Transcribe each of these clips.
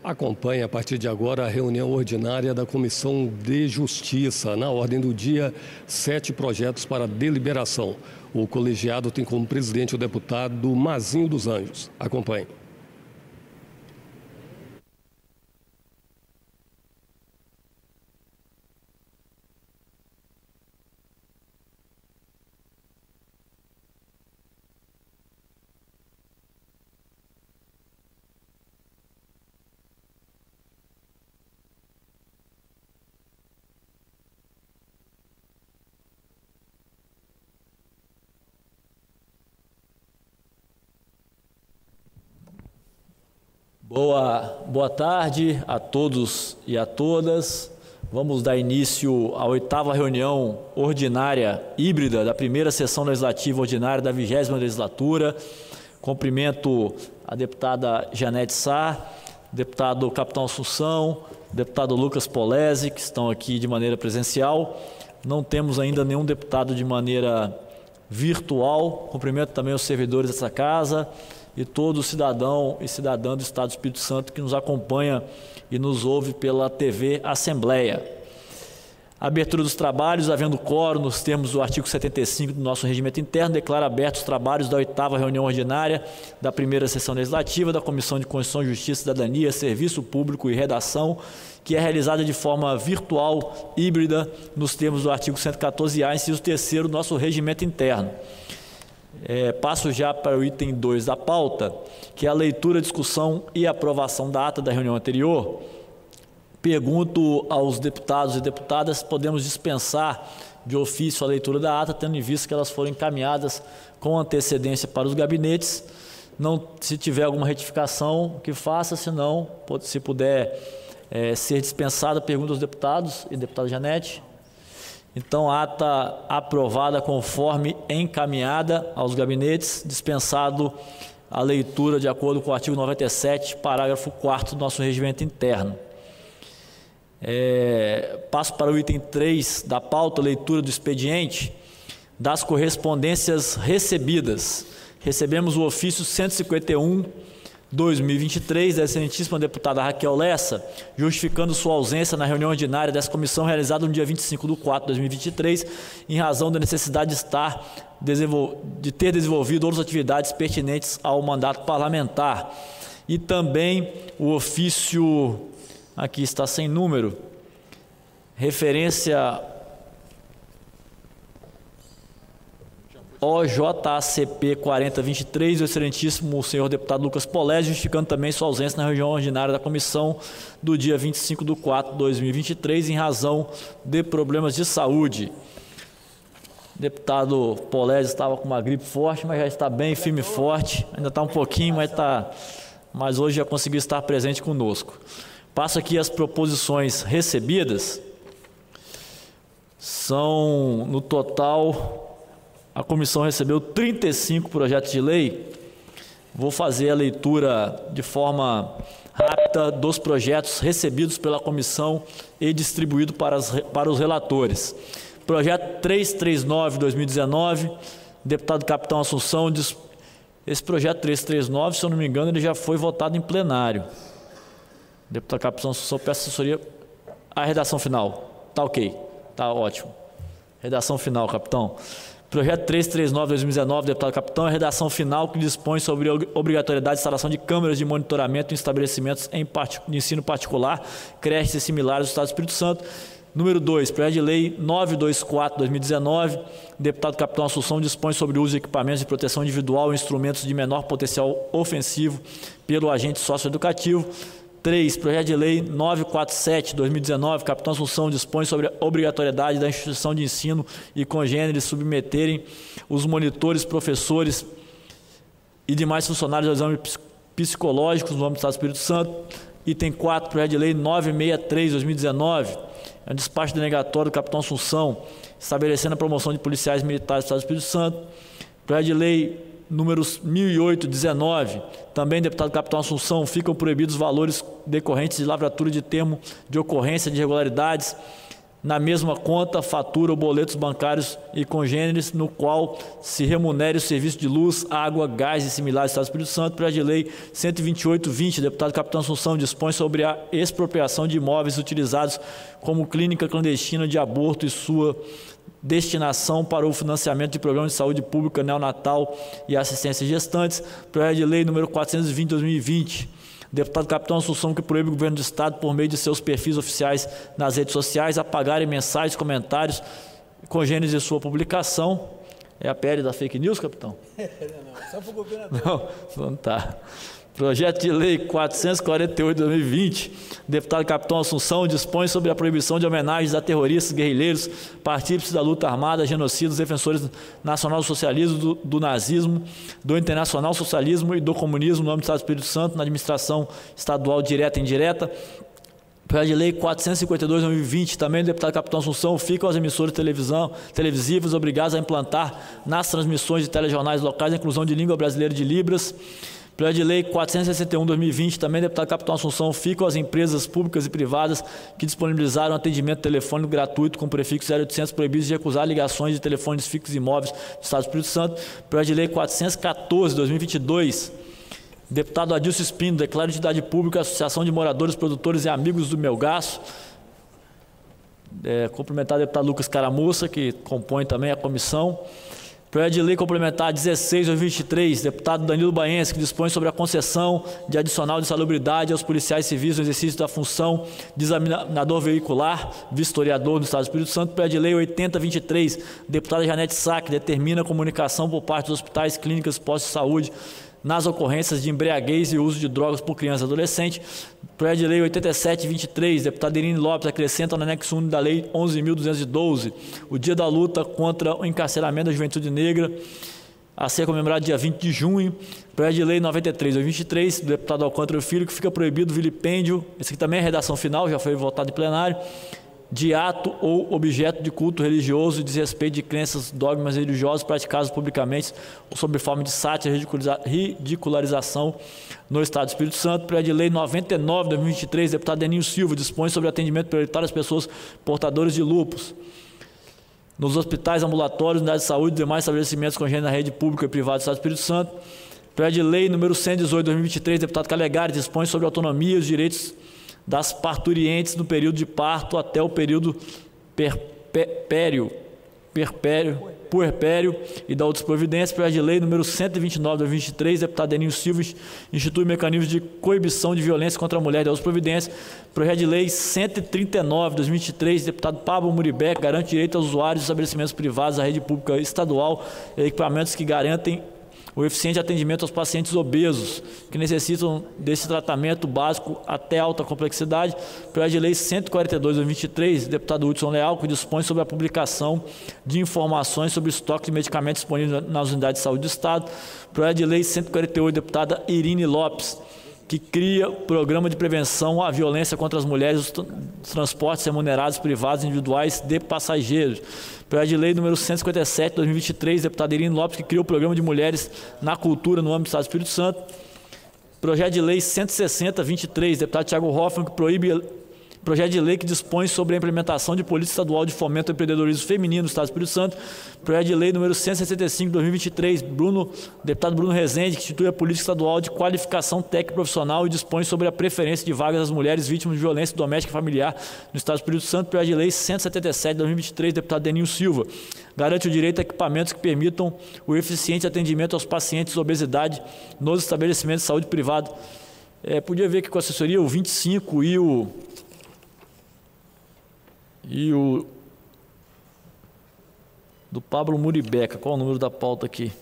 Acompanhe a partir de agora a reunião ordinária da Comissão de Justiça. Na ordem do dia, 7 projetos para deliberação. O colegiado tem como presidente o deputado Mazinho dos Anjos. Acompanhe. Boa tarde a todos e a todas. Vamos dar início à 8ª reunião ordinária híbrida da primeira sessão legislativa ordinária da 20ª legislatura. Cumprimento a deputada Janete Sá, deputado Capitão Assunção, deputado Lucas Polese, que estão aqui de maneira presencial. Não temos ainda nenhum deputado de maneira virtual. Cumprimento também os servidores dessa casa e todo cidadão e cidadã do Estado do Espírito Santo que nos acompanha e nos ouve pela TV Assembleia. Abertura dos trabalhos, havendo quórum nos termos do artigo 75 do nosso regimento interno, declara abertos os trabalhos da 8ª reunião ordinária da primeira sessão legislativa da Comissão de Constituição, Justiça, Cidadania, Serviço Público e Redação, que é realizada de forma virtual, híbrida, nos termos do artigo 114-A, inciso 3º do nosso regimento interno. Passo já para o item 2 da pauta, que é a leitura, discussão e aprovação da ata da reunião anterior. Pergunto aos deputados e deputadas se podemos dispensar de ofício a leitura da ata, tendo em vista que elas foram encaminhadas com antecedência para os gabinetes. Não, se tiver alguma retificação, que faça, se não, se puder ser dispensada, pergunto aos deputados e deputada Janete. Então, ata aprovada conforme encaminhada aos gabinetes, dispensado a leitura de acordo com o artigo 97, parágrafo 4º do nosso regimento interno. Passo para o item 3 da pauta, leitura do expediente das correspondências recebidas. Recebemos o ofício 151/2023 da excelentíssima deputada Raquel Lessa, justificando sua ausência na reunião ordinária dessa comissão realizada no dia 25/4/2023, em razão da necessidade de ter desenvolvido outras atividades pertinentes ao mandato parlamentar. E também o ofício, aqui está sem número, referência OJACP 4023, do excelentíssimo senhor deputado Lucas Polese, justificando também sua ausência na reunião ordinária da comissão do dia 25/4/2023, em razão de problemas de saúde. O deputado Polese estava com uma gripe forte, mas já está bem firme e forte, ainda está um pouquinho, mas hoje já conseguiu estar presente conosco. Passo aqui as proposições recebidas. São, no total, a comissão recebeu 35 projetos de lei. Vou fazer a leitura de forma rápida dos projetos recebidos pela comissão e distribuído para os relatores. Projeto 339/2019, deputado Capitão Assunção. Esse projeto 339, se eu não me engano, ele já foi votado em plenário. Deputado Capitão Assunção, peço assessoria. A redação final. Está ok. Está ótimo. Redação final, capitão. Projeto 339/2019, deputado Capitão, é a redação final que dispõe sobre a obrigatoriedade de instalação de câmeras de monitoramento em estabelecimentos de ensino particular, creches e similares do Estado do Espírito Santo. Número 2, projeto de lei 924/2019, deputado Capitão Assunção, dispõe sobre o uso de equipamentos de proteção individual e instrumentos de menor potencial ofensivo pelo agente socioeducativo. 3, projeto de lei 947/2019, Capitão Assunção, dispõe sobre a obrigatoriedade da instituição de ensino e congêneres submeterem os monitores, professores e demais funcionários aos exames psicológicos no âmbito do Estado do Espírito Santo. Item 4, projeto de lei 963/2019, é um despacho denegatório do Capitão Assunção, estabelecendo a promoção de policiais militares do Estado do Espírito Santo. Projeto de lei números 1008/19, também, deputado Capitão Assunção, ficam proibidos valores decorrentes de lavratura de termo de ocorrência de irregularidades na mesma conta, fatura ou boletos bancários e congêneres, no qual se remunere o serviço de luz, água, gás e similares do Estado do Espírito Santo. Projeto de lei 128/20, deputado Capitão Assunção, dispõe sobre a expropriação de imóveis utilizados como clínica clandestina de aborto e sua destinação para o financiamento de programas de saúde pública neonatal e assistência a gestantes. Projeto de lei número 420/2020, deputado Capitão Assunção, que proíbe o governo do Estado, por meio de seus perfis oficiais nas redes sociais, apagarem mensagens, comentários congêneres de sua publicação. É a PL da fake news, capitão? Não, só para o governador. Não tá. Projeto de lei 448/2020, deputado Capitão Assunção, dispõe sobre a proibição de homenagens a terroristas, guerrilheiros, partícipes da luta armada, genocidas, defensores nacional do socialismo, do nazismo, do internacional socialismo e do comunismo no âmbito do Estado do Espírito Santo, na administração estadual direta e indireta. Projeto de lei 452/2020, também do deputado Capitão Assunção, ficam as emissoras televisivas obrigadas a implantar nas transmissões de telejornais locais a inclusão de língua brasileira de Libras. Projeto de lei 461/2020, também deputado Capitão Assunção, ficam as empresas públicas e privadas que disponibilizaram atendimento telefônico gratuito com prefixo 0800 proibidos de recusar ligações de telefones fixos e móveis do Estado do Espírito Santo. Projeto de lei 414/2022, deputado Adilson Espino, declara de utilidade pública a Associação de Moradores, Produtores e Amigos do Melgaço. Cumprimentar o deputado Lucas Caramuça, que compõe também a comissão. Projeto de lei complementar 16/2023, deputado Danilo Baense, que dispõe sobre a concessão de adicional de salubridade aos policiais civis no exercício da função de examinador veicular, vistoriador do Estado do Espírito Santo. Projeto de lei 80/23, deputada Janete Sá, que determina a comunicação por parte dos hospitais, clínicas, postos de saúde nas ocorrências de embriaguez e uso de drogas por criança e adolescente. Projeto de lei 87/23, deputado Irine Lopes, acrescenta no anexo 1 da lei 11.212, o dia da luta contra o encarceramento da juventude negra, a ser comemorado dia 20 de junho. Projeto de lei 93/23, do deputado Alcântara Filho, que fica proibido o vilipêndio, esse aqui também é redação final, já foi votado em plenário, de ato ou objeto de culto religioso e desrespeito de crenças, dogmas religiosos praticados publicamente ou sob forma de sátira e ridicularização no Estado do Espírito Santo. Projeto de lei 99/2023, deputado Deninho Silva, dispõe sobre o atendimento prioritário às pessoas portadoras de lúpus nos hospitais, ambulatórios, unidades de saúde e demais estabelecimentos congêneres na rede pública e privada do Estado do Espírito Santo. Projeto de lei número 118/2023, deputado Calegari, dispõe sobre a autonomia e os direitos das parturientes no período de parto até o período puerpério e da outras providências. Projeto de lei número 129/2023, deputado Deninho Silva, institui mecanismos de coibição de violência contra a mulher e da outras providências. Projeto de lei 139/2023, deputado Pablo Muribeck, garante direito aos usuários de estabelecimentos privados da rede pública estadual e equipamentos que garantem o eficiente atendimento aos pacientes obesos que necessitam desse tratamento básico até alta complexidade. Projeto de lei 142/2023, deputado Hudson Leal, que dispõe sobre a publicação de informações sobre o estoque de medicamentos disponíveis nas unidades de saúde do Estado. Projeto de lei 148, deputada Irine Lopes, que cria programa de prevenção à violência contra as mulheres dos transportes remunerados privados individuais de passageiros. Projeto de lei número 157/2023, deputado Irine Lopes, que cria o programa de mulheres na cultura no âmbito do Estado do Espírito Santo. Projeto de lei 160/23, deputado Thiago Hoffmann, que proíbe. Projeto de lei que dispõe sobre a implementação de política estadual de fomento ao empreendedorismo feminino no Estado do Espírito Santo. Projeto de lei número 165/2023, deputado Bruno Rezende, que institui a política estadual de qualificação técnica profissional e dispõe sobre a preferência de vagas das mulheres vítimas de violência doméstica e familiar no Estado do Espírito Santo. Projeto de lei 177/2023, deputado Deninho Silva, garante o direito a equipamentos que permitam o eficiente atendimento aos pacientes de obesidade nos estabelecimentos de saúde privado. Podia ver que com a assessoria o 25 e o do Pablo Muribeca. Qual é o número da pauta aqui?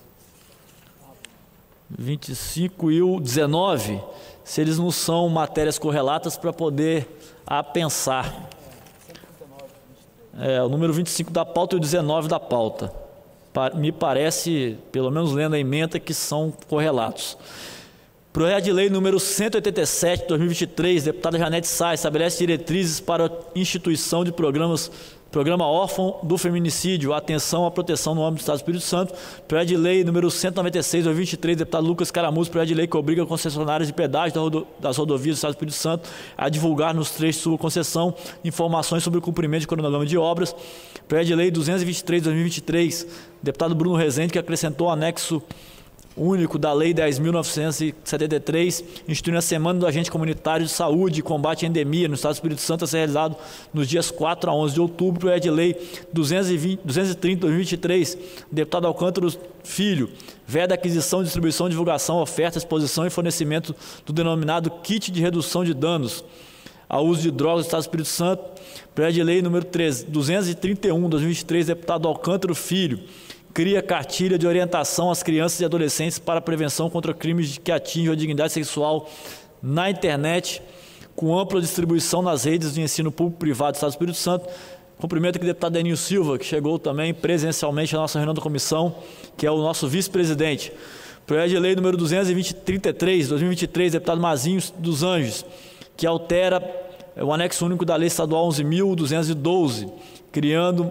25 e o 19, se eles não são matérias correlatas para poder pensar. O número 25 da pauta e o 19 da pauta. Me parece, pelo menos lendo a ementa, que são correlatos. Projeto de lei número 187, 2023, deputada Janete Sá, estabelece diretrizes para a instituição de Programa Órfão do Feminicídio, atenção à proteção no âmbito do Estado do Espírito Santo. Projeto de lei número 196, 2023, deputado Lucas Caramuza, projeto de lei que obriga concessionárias de pedágio das rodovias do Estado do Espírito Santo a divulgar nos trechos de sua concessão informações sobre o cumprimento de cronograma de obras. Projeto de lei 223, 2023, deputado Bruno Rezende, que acrescentou o anexo único da Lei 10.973, instituindo a Semana do Agente Comunitário de Saúde e Combate à Endemia no Estado do Espírito Santo, a ser realizado nos dias 4 a 11 de outubro. Projeto de Lei 230, 2023, deputado Alcântara Filho, veda aquisição, distribuição, divulgação, oferta, exposição e fornecimento do denominado kit de redução de danos ao uso de drogas do Estado do Espírito Santo. Projeto de Lei número 231, 2023, deputado Alcântara Filho, cria cartilha de orientação às crianças e adolescentes para a prevenção contra crimes que atingem a dignidade sexual na internet, com ampla distribuição nas redes de ensino público e privado do Estado do Espírito Santo. Cumprimento aqui o deputado Deninho Silva, que chegou também presencialmente à nossa reunião da comissão, que é o nosso vice-presidente. Projeto de lei número 233, 2023, deputado Mazinho dos Anjos, que altera o anexo único da Lei Estadual 11.212, criando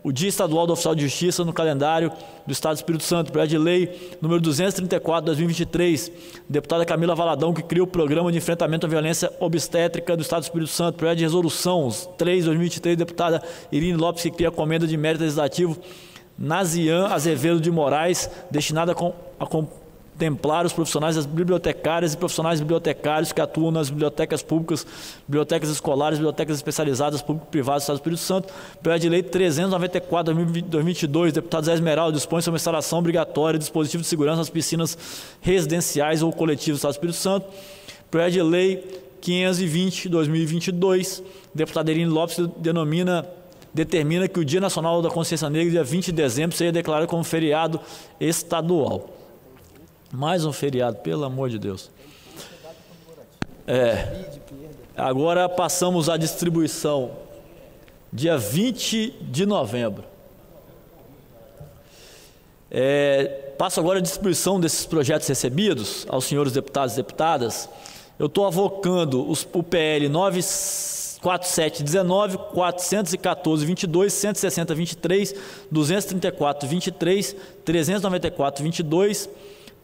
o Dia Estadual do Oficial de Justiça no calendário do Estado do Espírito Santo. Projeto de lei número 234, 2023, deputada Camila Valadão, que cria o Programa de Enfrentamento à Violência Obstétrica do Estado do Espírito Santo. Projeto de resolução 3, 2023, deputada Irine Lopes, que cria a Comenda de Mérito Legislativo Nazian Azevedo de Moraes, destinada a contemplar os profissionais das bibliotecárias e profissionais bibliotecários que atuam nas bibliotecas públicas, bibliotecas escolares, bibliotecas especializadas público-privadas do Estado do Espírito Santo. Projeto de lei 394, 2022, deputado Zé Esmeralda, dispõe sobre a instalação obrigatória de dispositivo de segurança nas piscinas residenciais ou coletivas do Estado do Espírito Santo. Projeto de lei 520, 2022, deputado Irine Lopes determina que o Dia Nacional da Consciência Negra, dia 20 de dezembro, seja declarado como feriado estadual. Mais um feriado, pelo amor de Deus. Agora passamos à distribuição. Dia 20 de novembro. Passo agora a distribuição desses projetos recebidos aos senhores deputados e deputadas. Eu estou avocando o PL 94719, 414, 22, 160, 23, 234, 23, 394, 22,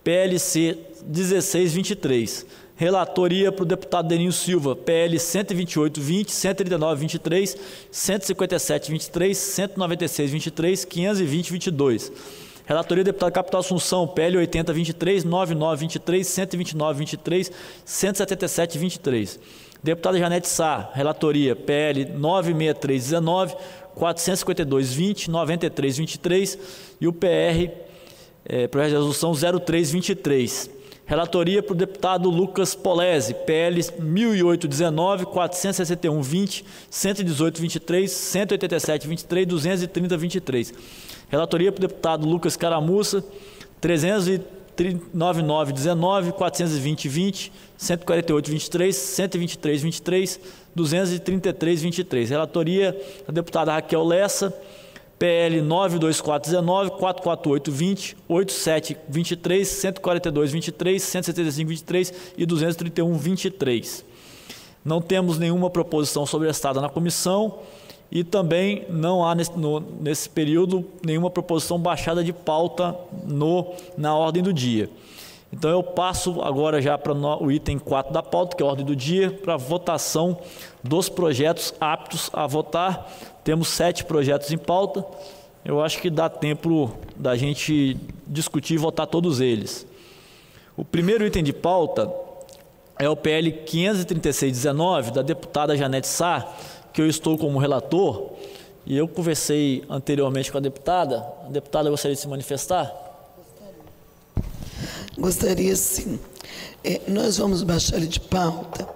PLC 1623. Relatoria para o deputado Deninho Silva, PL 128, 20, 139, 23, 157, 23, 196, 23, 520, 22. Relatoria do deputado Capital Assunção, PL 80, 23, 99, 23, 129, 23, 177, 23. Deputada Janete Sá, relatoria, PL 963, 19, 452, 20, 93, 23 e o PR, projeto de resolução 0323. Relatoria para o deputado Lucas Polese, PL 1008, 19, 461, 20, 118, 23, 187, 23, 230, 23. Relatoria para o deputado Lucas Caramuza, 399, 19, 420, 20, 148, 23, 123, 23, 233, 23. Relatoria da deputada Raquel Lessa, PL 92419, 448, 20, 87, 23, 142, 23, 175, 23 e 231, 23. Não temos nenhuma proposição sobrestada na comissão e também não há nesse período nenhuma proposição baixada de pauta na ordem do dia. Então eu passo agora já para o item 4 da pauta, que é a ordem do dia, para a votação dos projetos aptos a votar. Temos 7 projetos em pauta. Eu acho que dá tempo da gente discutir e votar todos eles. O primeiro item de pauta é o PL 536-19, da deputada Janete Sá, que eu estou como relator, e eu conversei anteriormente com a deputada. A deputada gostaria de se manifestar? Gostaria, sim. Nós vamos baixar ele de pauta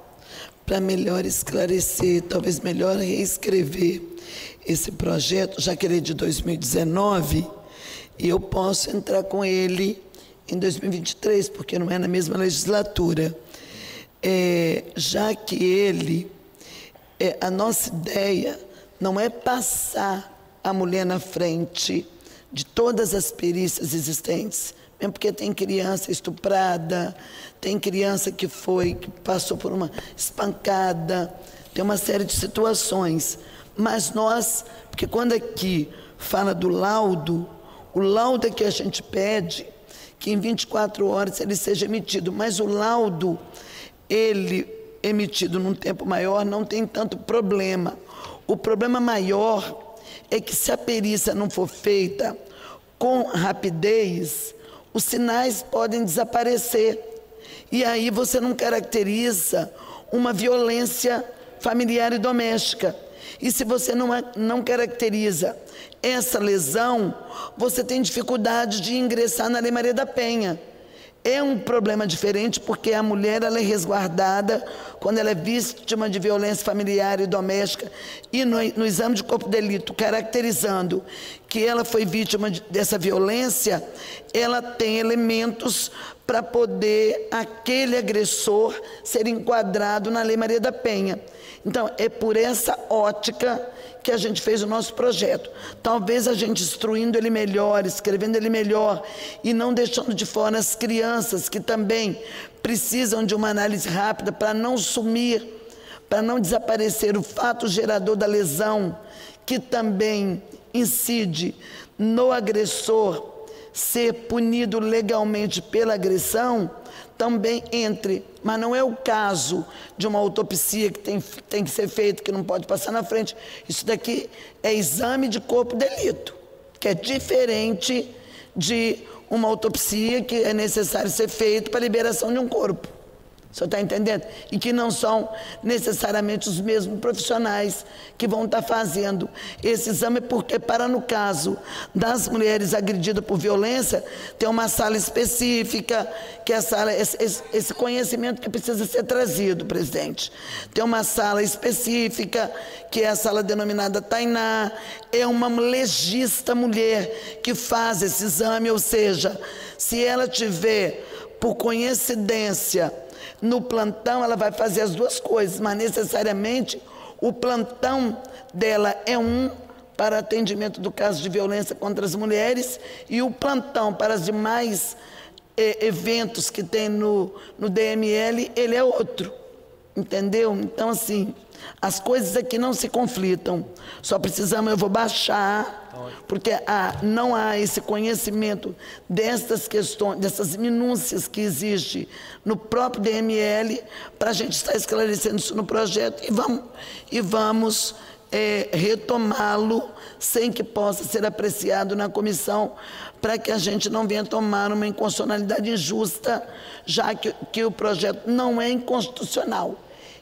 para melhor esclarecer, talvez melhor reescrever esse projeto, já que ele é de 2019, e eu posso entrar com ele em 2023, porque não é na mesma legislatura. Já que ele, a nossa ideia não é passar a mulher na frente de todas as perícias existentes, mesmo porque tem criança estuprada, tem criança que passou por uma espancada, tem uma série de situações. Mas nós, porque quando aqui fala do laudo, o laudo é que a gente pede que em 24 horas ele seja emitido, mas o laudo, ele emitido num tempo maior, não tem tanto problema. O problema maior é que se a perícia não for feita com rapidez, os sinais podem desaparecer. E aí você não caracteriza uma violência familiar e doméstica. E se você não caracteriza essa lesão, você tem dificuldade de ingressar na Lei Maria da Penha. É um problema diferente porque a mulher ela é resguardada quando ela é vítima de violência familiar e doméstica e no exame de corpo de delito, caracterizando que ela foi vítima dessa violência, ela tem elementos para poder aquele agressor ser enquadrado na Lei Maria da Penha. Então, é por essa ótica que a gente fez o nosso projeto. Talvez a gente instruindo ele melhor, escrevendo ele melhor e não deixando de fora as crianças que também precisam de uma análise rápida para não sumir, para não desaparecer o fato gerador da lesão, que também incide no agressor ser punido legalmente pela agressão, também entre, mas não é o caso de uma autopsia que tem que ser feita, que não pode passar na frente. Isso daqui é exame de corpo de delito, que é diferente de uma autopsia que é necessário ser feita para a liberação de um corpo. O senhor está entendendo? E que não são necessariamente os mesmos profissionais que vão estar fazendo esse exame, porque para no caso das mulheres agredidas por violência, tem uma sala específica, que é a sala, esse conhecimento que precisa ser trazido, presidente. Tem uma sala específica, que é a sala denominada Tainá, é uma legista mulher que faz esse exame, ou seja, se ela tiver, por coincidência, no plantão, ela vai fazer as duas coisas, mas necessariamente o plantão dela é para atendimento do caso de violência contra as mulheres e o plantão para os demais eventos que tem no DML, ele é outro, entendeu? Então, assim, as coisas aqui não se conflitam, só precisamos, eu vou baixar, porque não há esse conhecimento dessas questões, dessas minúcias que existem no próprio DML, para a gente estar esclarecendo isso no projeto e vamos retomá-lo sem que possa ser apreciado na comissão, para que a gente não venha tomar uma inconstitucionalidade injusta, já que o projeto não é inconstitucional.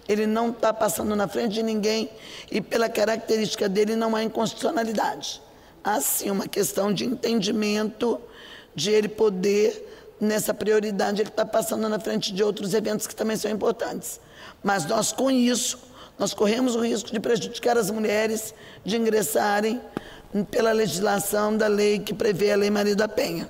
Ele não está passando na frente de ninguém e pela característica dele não há inconstitucionalidade. Há sim uma questão de entendimento, de ele poder, nessa prioridade, ele está passando na frente de outros eventos que também são importantes. Mas nós, com isso, nós corremos o risco de prejudicar as mulheres de ingressarem pela legislação da lei que prevê a Lei Maria da Penha.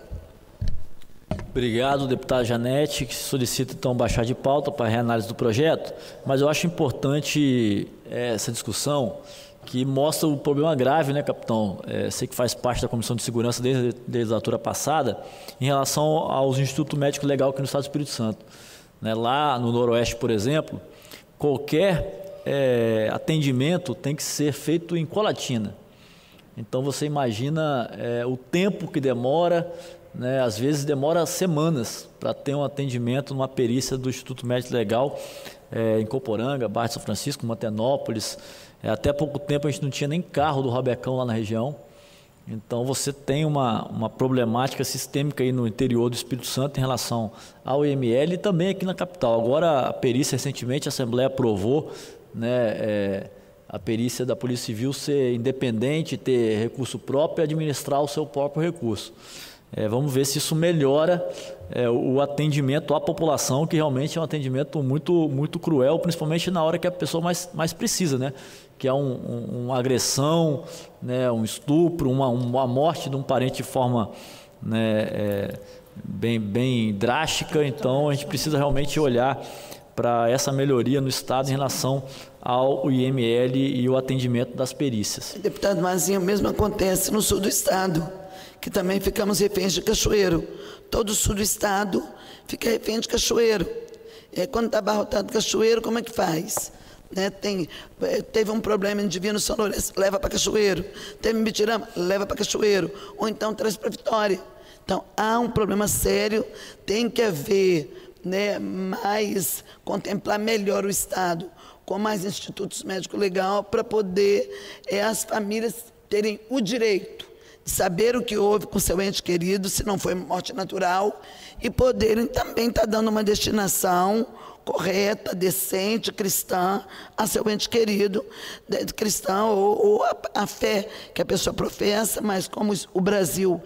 Obrigado, deputada Janete, que solicita então baixar de pauta para a reanálise do projeto, mas eu acho importante essa discussão que mostra o problema grave, né, capitão? Sei que faz parte da Comissão de Segurança desde a legislatura passada, em relação aos Institutos Médico Legal aqui no Estado do Espírito Santo. Né, lá no Noroeste, por exemplo, qualquer atendimento tem que ser feito em Colatina. Então você imagina o tempo que demora, né, às vezes demora semanas para ter um atendimento numa perícia do Instituto Médico Legal em Coporanga, Barra de São Francisco, Mantenópolis. Até pouco tempo a gente não tinha nem carro do Rabecão lá na região. Então você tem uma problemática sistêmica aí no interior do Espírito Santo em relação ao IML e também aqui na capital. Agora a perícia, recentemente a Assembleia aprovou, né, a perícia da Polícia Civil ser independente, ter recurso próprio e administrar o seu próprio recurso. Vamos ver se isso melhora o atendimento à população, que realmente é um atendimento muito, muito cruel, principalmente na hora que a pessoa mais precisa, né? Que é uma agressão, né? Um estupro, uma morte de um parente de forma, né, bem drástica. Então a gente precisa realmente olhar para essa melhoria no Estado em relação ao IML e o atendimento das perícias. Deputado Mazinho, o mesmo acontece no sul do Estado, que também ficamos reféns de cachoeiro. Todo o sul do estado fica refém de cachoeiro. Quando está abarrotado cachoeiro, como é que faz? Teve um problema em Divino São Lourenço, leva para Cachoeiro. Teve em Bitirama, leva para Cachoeiro. Ou então traz para Vitória. Então, há um problema sério, tem que haver, contemplar melhor o Estado, com mais institutos médico-legal, para poder as famílias terem o direito de saber o que houve com seu ente querido, se não foi morte natural, e poderem também estar dando uma destinação correta, decente, cristã, a seu ente querido, cristã ou a fé que a pessoa professa, mas como o Brasil,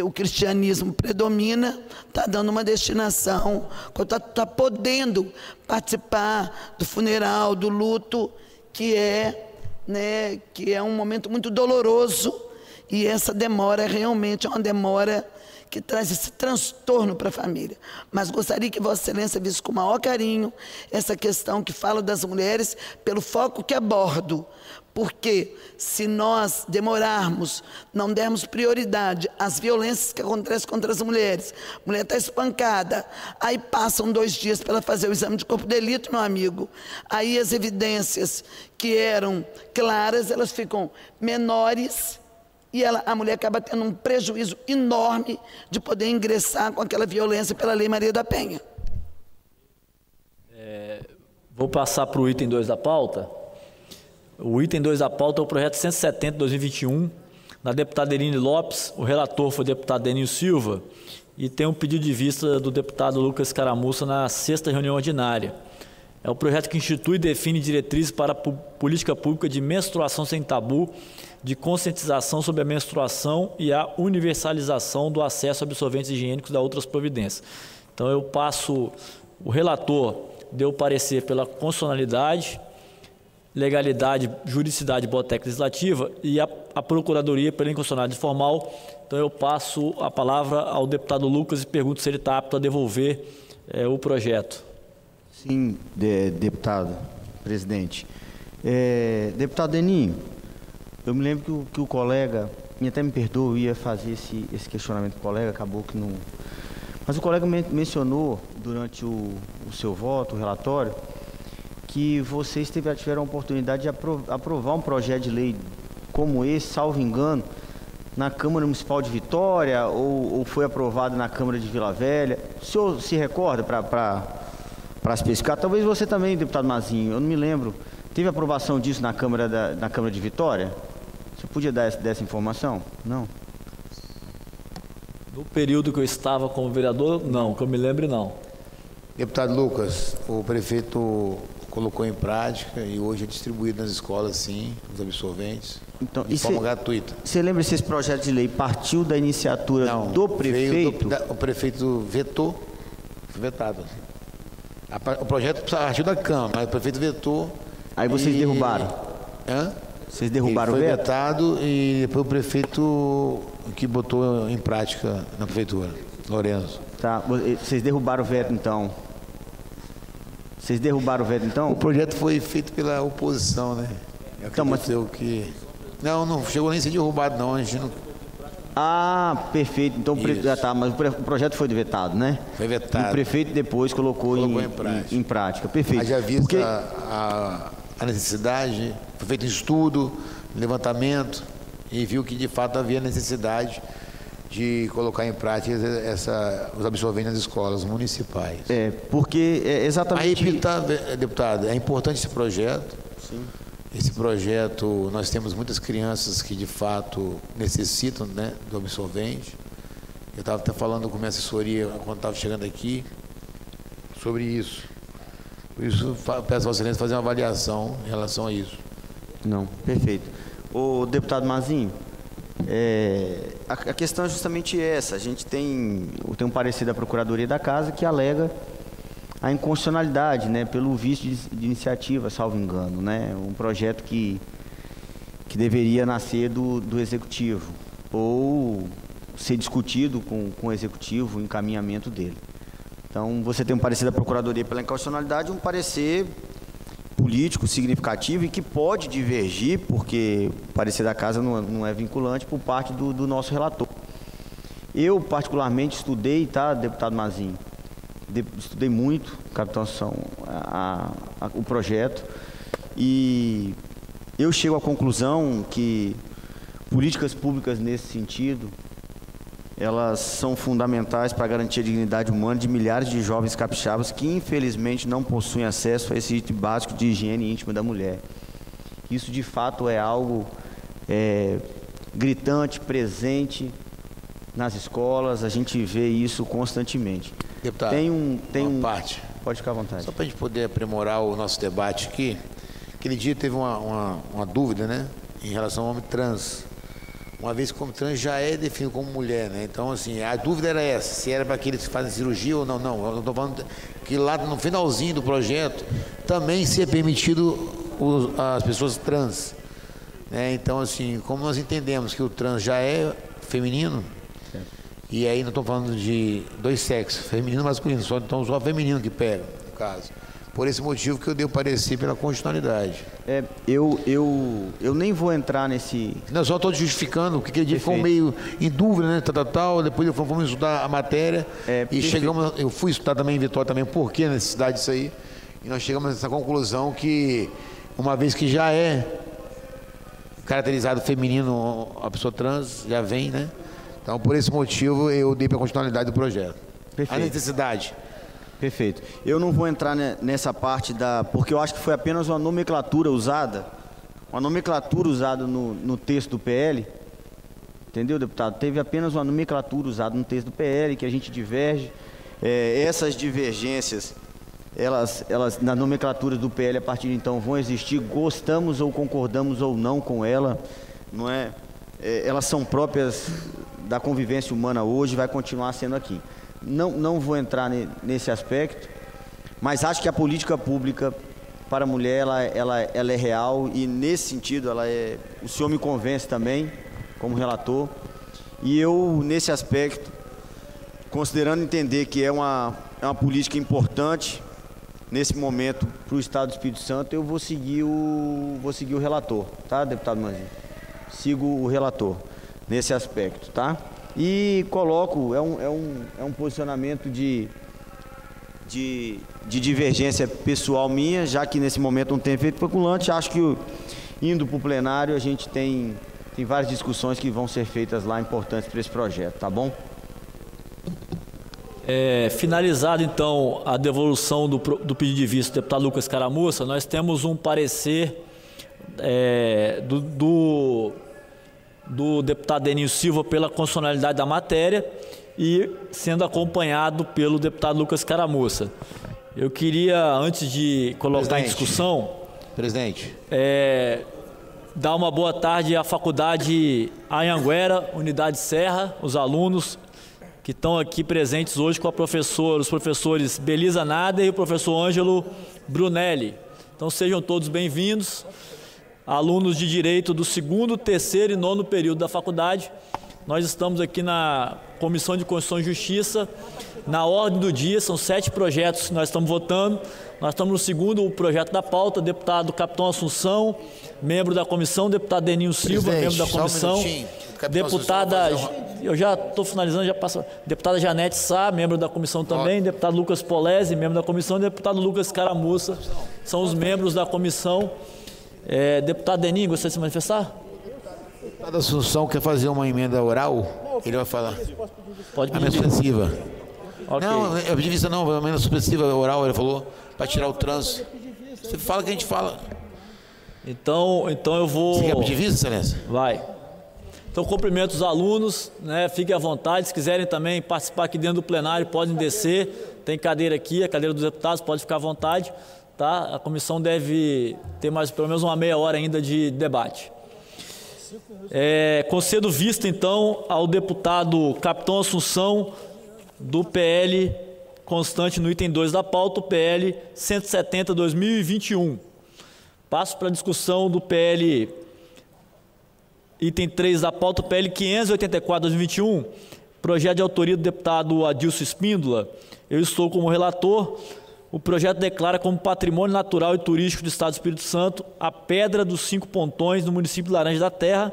o cristianismo predomina, está dando uma destinação, está podendo participar do funeral, do luto, que é um momento muito doloroso, e essa demora realmente é uma demora que traz esse transtorno para a família. Mas gostaria que Vossa Excelência visse com o maior carinho essa questão que fala das mulheres, pelo foco que abordo. Porque se nós demorarmos, não dermos prioridade às violências que acontecem contra as mulheres, a mulher está espancada, aí passam 2 dias para ela fazer o exame de corpo de delito, meu amigo, aí as evidências que eram claras, elas ficam menores, e a mulher acaba tendo um prejuízo enorme de poder ingressar com aquela violência pela Lei Maria da Penha. Vou passar para o item 2 da pauta. O item 2 da pauta é o projeto 170 de 2021, da deputada Eline Lopes. O relator foi o deputado Denil Silva, e tem um pedido de vista do deputado Lucas Caramussa na 6ª reunião ordinária. É o projeto que institui e define diretrizes para a política pública de menstruação sem tabu, de conscientização sobre a menstruação e a universalização do acesso a absorventes higiênicos e a outras providências. Então, eu passo, o relator deu parecer pela constitucionalidade, legalidade, juridicidade e boa técnica legislativa, e a Procuradoria pela inconstitucionalidade formal. Então, eu passo a palavra ao deputado Lucas e pergunto se ele está apto a devolver o projeto. Sim, deputado, presidente. Deputado Denis, eu me lembro que o colega, até me perdoa, ia fazer esse questionamento com o colega, acabou que não... Mas o colega mencionou, durante o seu voto, o relatório, que vocês tiveram a oportunidade de aprovar um projeto de lei como esse, salvo engano, na Câmara Municipal de Vitória, ou foi aprovado na Câmara de Vila Velha. O senhor se recorda para especificar? Talvez você também, deputado Mazinho, eu não me lembro. Teve aprovação disso na Câmara de Vitória? Você podia dar essa informação? Não. No período que eu estava como vereador, não, que eu me lembre, não. Deputado Lucas, o prefeito colocou em prática e hoje é distribuído nas escolas, sim, os absorventes, então, de forma gratuita. Você lembra se esse projeto de lei partiu da iniciatura do prefeito? O prefeito vetou, foi vetado. O projeto partiu da Câmara, mas o prefeito vetou. Aí vocês derrubaram? Hã? Vocês derrubaram o veto? Foi vetado e depois o prefeito que botou em prática na prefeitura, Lourenço. Tá, vocês derrubaram o veto, então? Vocês derrubaram o veto, então? O projeto foi feito pela oposição, né? Então, mas... que... Não chegou nem a ser derrubado, não. A gente não... Ah, perfeito. Então, tá, mas o projeto foi vetado, né? Foi vetado. E o prefeito depois colocou em prática. Perfeito. Já visto a necessidade, foi feito um estudo, levantamento, e viu que de fato havia necessidade de colocar em prática os absorventes nas escolas municipais. Porque exatamente... Aí, deputado, é importante esse projeto. Sim. Esse projeto, nós temos muitas crianças que de fato necessitam, né, do absorvente. Eu estava até falando com minha assessoria quando estava chegando aqui sobre isso. Por isso, peço a Vossa Excelência fazer uma avaliação em relação a isso. Não, perfeito. O deputado Mazinho, a questão é justamente essa. A gente tem um parecer da Procuradoria da Casa que alega a inconstitucionalidade, né, pelo vício de iniciativa, salvo engano, né, um projeto que deveria nascer do Executivo ou ser discutido com o Executivo, o encaminhamento dele. Então, você tem um parecer da Procuradoria pela inconstitucionalidade, um parecer político significativo e que pode divergir, porque o parecer da Casa não é vinculante, por parte do nosso relator. Eu, particularmente, estudei, tá, deputado Mazinho? Estudei muito, capitão Assunção, o projeto, e eu chego à conclusão que políticas públicas nesse sentido, elas são fundamentais para garantir a dignidade humana de milhares de jovens capixabas que, infelizmente, não possuem acesso a esse item básico de higiene íntima da mulher. Isso, de fato, é algo gritante, presente nas escolas, a gente vê isso constantemente. Deputado, parte. Pode ficar à vontade. Só para a gente poder aprimorar o nosso debate aqui, aquele dia teve uma dúvida, né, em relação ao homem trans. Uma vez que o homem trans já é definido como mulher, né? Então, assim, a dúvida era essa, se era para aqueles que fazem cirurgia ou não. Não, eu estou falando que lá no finalzinho do projeto também seja permitido as pessoas trans. Né? Então, assim, como nós entendemos que o trans já é feminino, e aí não estou falando de dois sexos, feminino e masculino, então só feminino que pega, no caso. Por esse motivo que eu dei o parecer pela constitucionalidade. Eu nem vou entrar nesse... Não, só estou justificando, porque aquele dia ficou meio em dúvida, né, depois fomos estudar a matéria, e chegamos, eu fui estudar também em Vitória também, por que a necessidade disso aí, e nós chegamos nessa conclusão que, uma vez que já é caracterizado feminino, a pessoa trans já vem, né? Então, por esse motivo, eu dei para a continuidade do projeto. Perfeito. A necessidade. Perfeito. Eu não vou entrar nessa parte porque eu acho que foi apenas uma nomenclatura usada no texto do PL, entendeu, deputado? Teve apenas uma nomenclatura usada no texto do PL, que a gente diverge. Essas divergências, elas na nomenclatura do PL, a partir de então, vão existir, gostamos ou concordamos ou não com ela, não é? Elas são próprias da convivência humana hoje, vai continuar sendo aqui. Não vou entrar nesse aspecto, mas acho que a política pública para a mulher, ela é real, e nesse sentido, o senhor me convence também, como relator, e eu, nesse aspecto, considerando entender que é uma política importante, nesse momento, para o Estado do Espírito Santo, eu vou seguir o relator, tá, deputado Mazinho? Sigo o relator nesse aspecto, tá? E coloco, é um posicionamento de divergência pessoal minha, já que nesse momento não tem efeito vinculante. Acho que indo para o plenário a gente tem várias discussões que vão ser feitas lá, importantes para esse projeto, tá bom? Finalizado então a devolução do pedido de vista do deputado Lucas Caramussa, nós temos um parecer do deputado Deninho Silva pela constitucionalidade da matéria e sendo acompanhado pelo deputado Lucas Caramussa. Eu queria, antes de colocar em discussão... Presidente. Dar uma boa tarde à faculdade Anhanguera, Unidade Serra, os alunos que estão aqui presentes hoje com os professores Belisa Nader e o professor Ângelo Brunelli. Então sejam todos bem-vindos. Alunos de Direito do 2º, 3º e 9º período da faculdade. Nós estamos aqui na Comissão de Constituição e Justiça. Na ordem do dia, são 7 projetos que nós estamos votando. Nós estamos no 2º projeto da pauta, deputado Capitão Assunção, membro da comissão, deputado Deninho Silva, membro da comissão, deputada, eu já estou finalizando, já passo, deputada Janete Sá, membro da comissão também, deputado Lucas Polese, membro da comissão, e deputado Lucas Caramussa, são os membros da comissão. Deputado Deninho, gostaria de se manifestar? O deputado Assunção quer fazer uma emenda oral? Ele vai falar. Pode pedir. A emenda supressiva. Okay. Não, eu pedi vista não, a emenda supressiva oral, ele falou, para tirar o trânsito. Você fala que a gente fala. Então eu vou... Você quer pedir vista, excelência? Vai. Então cumprimento os alunos, né? Fiquem à vontade, se quiserem também participar aqui dentro do plenário, podem descer. Tem cadeira aqui, a cadeira dos deputados, pode ficar à vontade. Tá? A comissão deve ter mais pelo menos uma meia hora ainda de debate. Concedo vista, então, ao deputado Capitão Assunção, do PL constante no item 2 da pauta, o PL 170/2021. Passo para a discussão do PL, item 3 da pauta, o PL 584/2021, projeto de autoria do deputado Adilson Espíndola. Eu estou como relator. O projeto declara como patrimônio natural e turístico do Estado do Espírito Santo a Pedra dos 5 Pontões, no município de Laranja da Terra.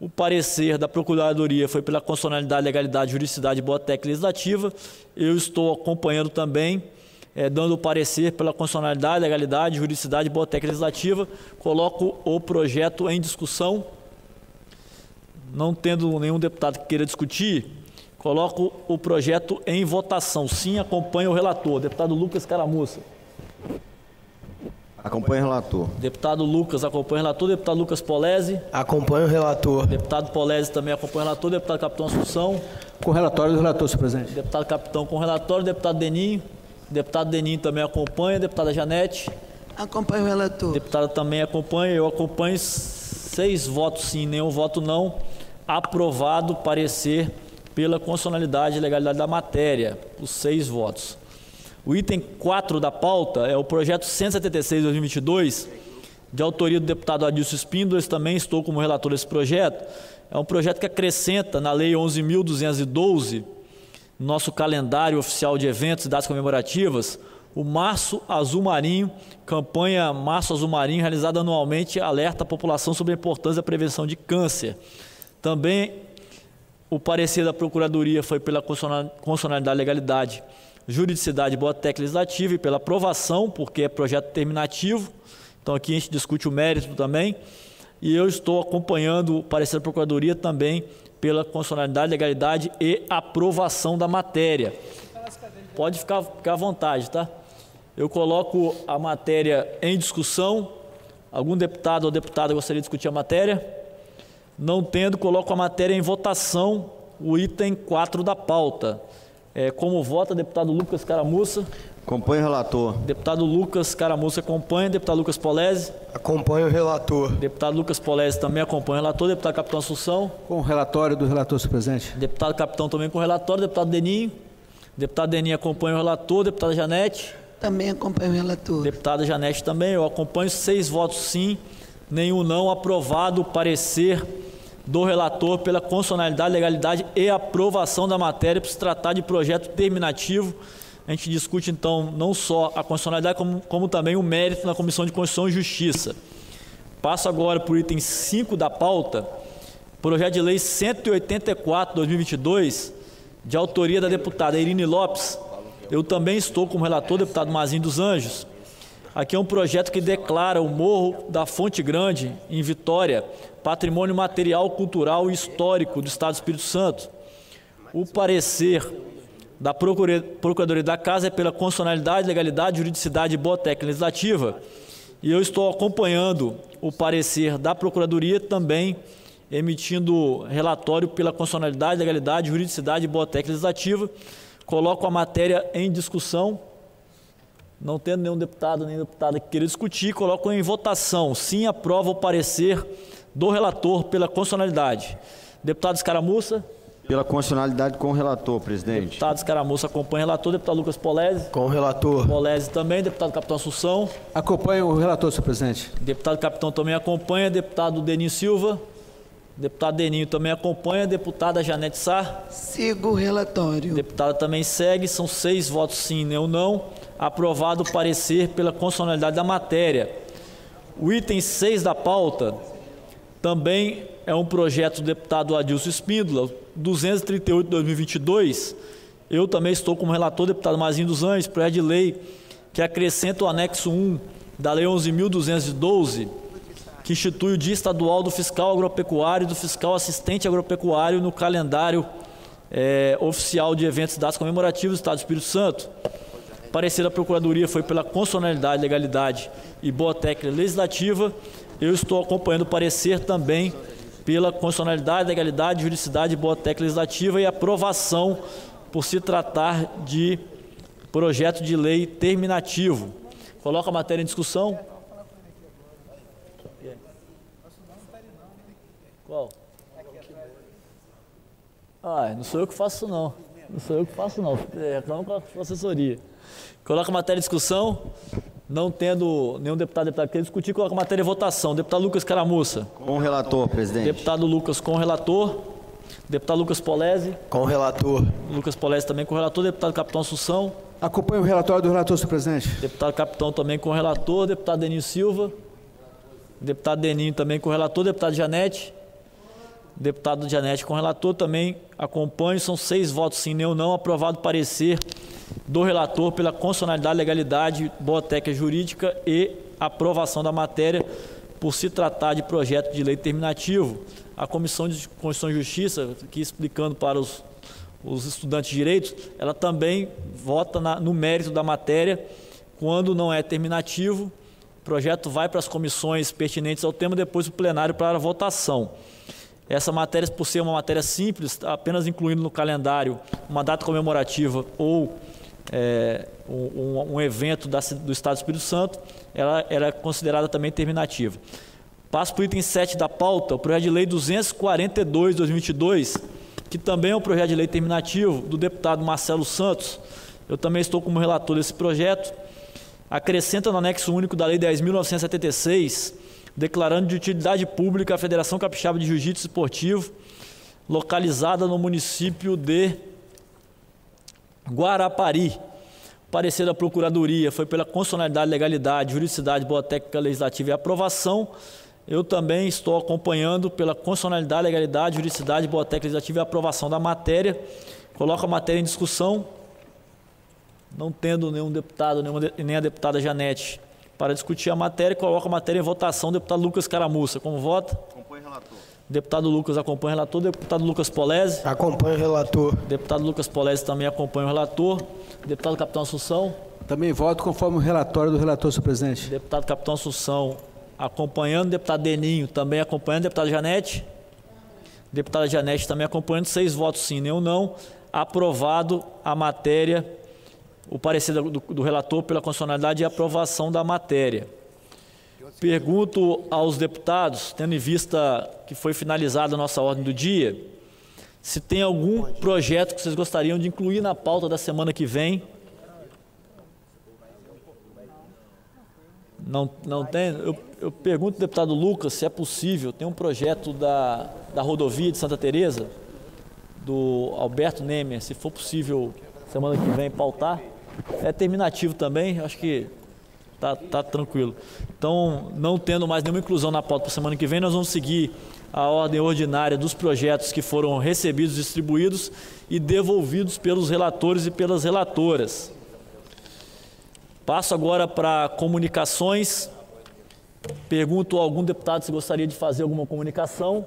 O parecer da Procuradoria foi pela constitucionalidade, legalidade, juridicidade e boa técnica legislativa. Eu estou acompanhando também, dando o parecer pela constitucionalidade, legalidade, juridicidade e boa técnica legislativa. Coloco o projeto em discussão. Não tendo nenhum deputado que queira discutir, coloco o projeto em votação. Sim, acompanho o relator. Deputado Lucas Caramussa. Acompanho o relator. Deputado Lucas acompanha o relator. Deputado Lucas Polese. Acompanho o relator. Deputado Polese também acompanha o relator. Deputado Capitão Assunção. Com relatório do relator, senhor presidente. Deputado Capitão com relatório. Deputado Deninho. Deputado Deninho também acompanha. Deputada Janete. Acompanho o relator. Deputada também acompanha. Eu acompanho. 6 votos sim, nenhum voto não. Aprovado o parecer pela constitucionalidade e legalidade da matéria. Os 6 votos. O item 4 da pauta é o projeto 176 de 2022, de autoria do deputado Adilson Espíndola. Também estou como relator desse projeto. É um projeto que acrescenta na Lei 11.212, no nosso calendário oficial de eventos e datas comemorativas, o Março Azul Marinho, campanha Março Azul Marinho, realizada anualmente, alerta a população sobre a importância da prevenção de câncer. Também o parecer da Procuradoria foi pela constitucionalidade, legalidade, juridicidade e boa técnica legislativa e pela aprovação, porque é projeto terminativo. Então aqui a gente discute o mérito também. E eu estou acompanhando o parecer da Procuradoria também pela constitucionalidade, legalidade e aprovação da matéria. Pode ficar à vontade, tá? Eu coloco a matéria em discussão. Algum deputado ou deputada gostaria de discutir a matéria? Não tendo, coloco a matéria em votação, o item 4 da pauta. Como vota, deputado Lucas Caramussa? Acompanho o relator. Deputado Lucas Caramussa acompanha. Deputado Lucas Polese? Acompanho o relator. Deputado Lucas Polese também acompanha o relator. Deputado Capitão Assunção? Com o relatório do relator, senhor presidente. Deputado Capitão também com o relatório. Deputado Deninho? Deputado Deninho acompanha o relator. Deputada Janete? Também acompanho o relator. Deputada Janete também. Eu acompanho. 6 votos sim, nenhum não. Aprovado o parecer do relator pela constitucionalidade, legalidade e aprovação da matéria para se tratar de projeto terminativo. A gente discute, então, não só a constitucionalidade, como também o mérito na Comissão de Constituição e Justiça. Passo agora para o item 5 da pauta, projeto de lei 184/2022, de autoria da deputada Irine Lopes. Eu também estou como relator, deputado Mazinho dos Anjos. Aqui é um projeto que declara o Morro da Fonte Grande, em Vitória, patrimônio material, cultural e histórico do Estado do Espírito Santo. O parecer da Procuradoria da Casa é pela constitucionalidade, legalidade, juridicidade e boa técnica legislativa. E eu estou acompanhando o parecer da Procuradoria, também emitindo relatório pela constitucionalidade, legalidade, juridicidade e boa técnica legislativa. Coloco a matéria em discussão. Não tendo nenhum deputado nem deputada que queira discutir, coloco em votação. Sim, aprova o parecer do relator pela constitucionalidade. Deputado Escaramuça? Pela constitucionalidade com o relator, presidente. Deputado Escaramuça acompanha o relator. Deputado Lucas Polese? Com o relator. Polese também. Deputado Capitão Assunção? Acompanho o relator, senhor presidente. Deputado Capitão também acompanha. Deputado Deninho Silva? Deputado Deninho também acompanha. Deputada Janete Sá? Sigo o relatório. Deputada também segue. São 6 votos sim, nenhum não. Aprovado o parecer pela constitucionalidade da matéria. O item 6 da pauta também é um projeto do deputado Adilson Espíndola, 238 de 2022. Eu também estou como relator, deputado Mazinho dos Anjos, projeto de lei que acrescenta o anexo 1 da Lei 11.212, que institui o Dia Estadual do Fiscal Agropecuário e do Fiscal Assistente Agropecuário no calendário oficial de eventos e datas comemorativos do Estado do Espírito Santo. O parecer da Procuradoria foi pela constitucionalidade, legalidade e boa técnica legislativa. Eu estou acompanhando o parecer também pela constitucionalidade, legalidade, juridicidade e boa técnica legislativa e aprovação por se tratar de projeto de lei terminativo. Coloca a matéria em discussão. Qual? Não sou eu que faço não. Não sou eu que faço não. Reclamo com a assessoria. Coloca a matéria em discussão. Não tendo nenhum deputado que queira discutir, coloca a matéria em votação. Deputado Lucas Caramussa. Com o relator, presidente. Deputado Lucas com o relator. Deputado Lucas Polese. Com o relator. Lucas Polese também com o relator. Deputado Capitão Assunção. Acompanho o relatório do relator, senhor presidente. Deputado Capitão também com o relator. Deputado Deninho Silva. Deputado Deninho também com o relator. Deputado Janete. Deputado Janete com relator, também acompanho, são 6 votos sim, nenhum não, aprovado o parecer do relator pela constitucionalidade, legalidade, boa técnica jurídica e aprovação da matéria por se tratar de projeto de lei terminativo. A Comissão de Constituição e Justiça, aqui explicando para os estudantes de direito, ela também vota no mérito da matéria. Quando não é terminativo, o projeto vai para as comissões pertinentes ao tema, depois o plenário para a votação. Essa matéria, por ser uma matéria simples, apenas incluindo no calendário uma data comemorativa ou um evento do Estado do Espírito Santo, ela é considerada também terminativa. Passo para o item 7 da pauta, o projeto de lei 242 de 2022, que também é um projeto de lei terminativo do deputado Marcelo Santos. Eu também estou como relator desse projeto. Acrescenta no anexo único da Lei 10.976, declarando de utilidade pública a Federação Capixaba de Jiu-Jitsu Esportivo, localizada no município de Guarapari. O parecer da Procuradoria foi pela constitucionalidade, legalidade, juridicidade, boa técnica legislativa e aprovação. Eu também estou acompanhando pela constitucionalidade, legalidade, juridicidade, boa técnica legislativa e aprovação da matéria. Coloco a matéria em discussão. Não tendo nenhum deputado, nem a deputada Janete para discutir a matéria, coloco a matéria em votação. Deputado Lucas Caramussa, como vota? Acompanho o relator. Deputado Lucas acompanha o relator. Deputado Lucas Polese? Acompanho o relator. Deputado Lucas Polese também acompanha o relator. Deputado Capitão Assunção? Também voto conforme o relatório do relator, senhor presidente. Deputado Capitão Assunção acompanhando. Deputado Deninho também acompanhando. Deputada Janete? Deputada Janete também acompanhando. 6 votos sim, nenhum não. Aprovado a matéria, o parecer do relator pela constitucionalidade e aprovação da matéria. Pergunto aos deputados, tendo em vista que foi finalizada a nossa ordem do dia, se tem algum projeto que vocês gostariam de incluir na pauta da semana que vem. Não tem? Eu pergunto ao deputado Lucas se é possível, tem um projeto da rodovia de Santa Teresa, do Alberto Nemer, se for possível semana que vem pautar. É terminativo também, acho que tá tranquilo. Então, não tendo mais nenhuma inclusão na pauta para a semana que vem, nós vamos seguir a ordem ordinária dos projetos que foram recebidos, distribuídos e devolvidos pelos relatores e pelas relatoras. Passo agora para comunicações. Pergunto a algum deputado se gostaria de fazer alguma comunicação.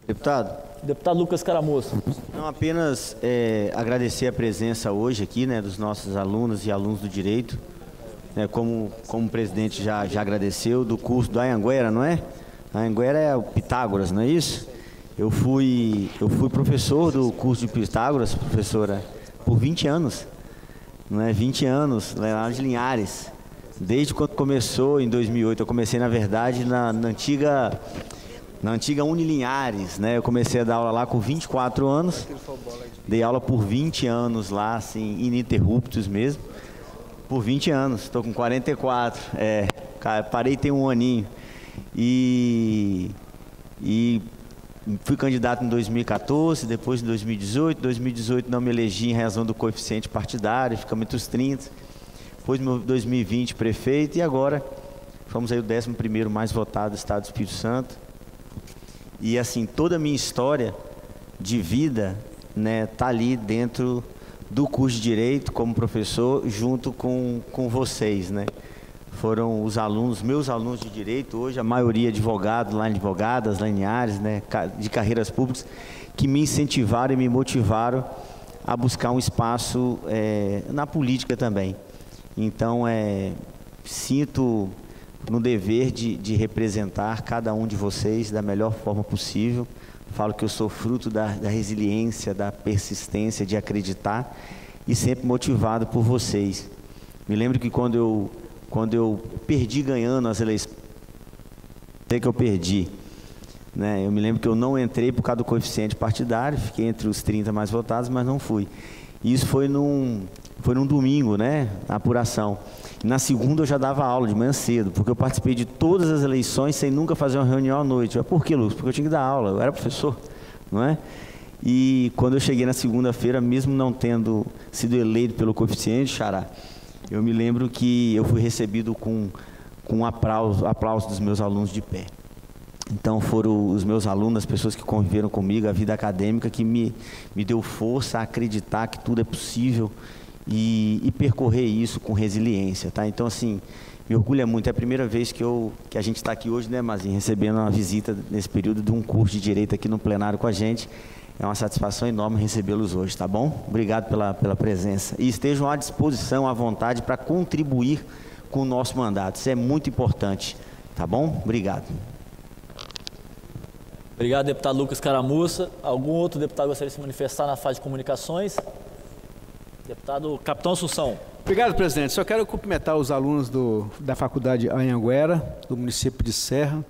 Deputado? Deputado Lucas Caramussa. Não, apenas agradecer a presença hoje aqui, né, dos nossos alunos e alunos do direito, né, como o presidente já agradeceu, do curso do Anhanguera, não é? A Anhanguera é o Pitágoras, não é isso? Eu fui professor do curso de Pitágoras, professora, por 20 anos, não é? 20 anos, lá de Linhares. Desde quando começou, em 2008, eu comecei, na verdade, na antiga Unilinhares, né? Eu comecei a dar aula lá com 24 anos, dei aula por 20 anos lá, assim, ininterruptos mesmo, por 20 anos, estou com 44, parei tem um aninho, e fui candidato em 2014, depois em 2018 não me elegi em razão do coeficiente partidário, ficamos entre os 30, depois em 2020 prefeito, e agora fomos aí o 11º mais votado do Estado do Espírito Santo. E assim, toda a minha história de vida, né, tá ali dentro do curso de Direito, como professor, junto com vocês, né? Foram os alunos, meus alunos de Direito, hoje a maioria advogados, lá advogadas, lá em Linhares, né, de carreiras públicas, que me incentivaram e me motivaram a buscar um espaço na política também. Então, sinto no dever de representar cada um de vocês da melhor forma possível. Falo que eu sou fruto da resiliência, da persistência, de acreditar e sempre motivado por vocês. Me lembro que quando eu perdi ganhando as eleições, sei que eu perdi, né? Eu me lembro que eu não entrei por causa do coeficiente partidário, fiquei entre os 30 mais votados, mas não fui. E isso foi num domingo, né? A apuração. Na segunda eu já dava aula de manhã cedo, porque eu participei de todas as eleições sem nunca fazer uma reunião à noite. Por que, Lúcio? Porque eu tinha que dar aula, eu era professor, não é? E quando eu cheguei na segunda-feira, mesmo não tendo sido eleito pelo coeficiente, Xará, eu me lembro que eu fui recebido com aplauso dos meus alunos de pé. Então foram os meus alunos, as pessoas que conviveram comigo, a vida acadêmica, que me deu força a acreditar que tudo é possível e percorrer isso com resiliência, tá? Então, assim, me orgulha muito. É a primeira vez que a gente está aqui hoje, né, Mazinho, recebendo uma visita nesse período de um curso de Direito aqui no plenário com a gente. É uma satisfação enorme recebê-los hoje, tá bom? Obrigado pela presença. E estejam à disposição, à vontade, para contribuir com o nosso mandato. Isso é muito importante, tá bom? Obrigado. Obrigado, deputado Lucas Caramussa. Algum outro deputado gostaria de se manifestar na fase de comunicações? Deputado Capitão Assunção. Obrigado, presidente. Só quero cumprimentar os alunos da Faculdade Anhanguera, do município de Serra,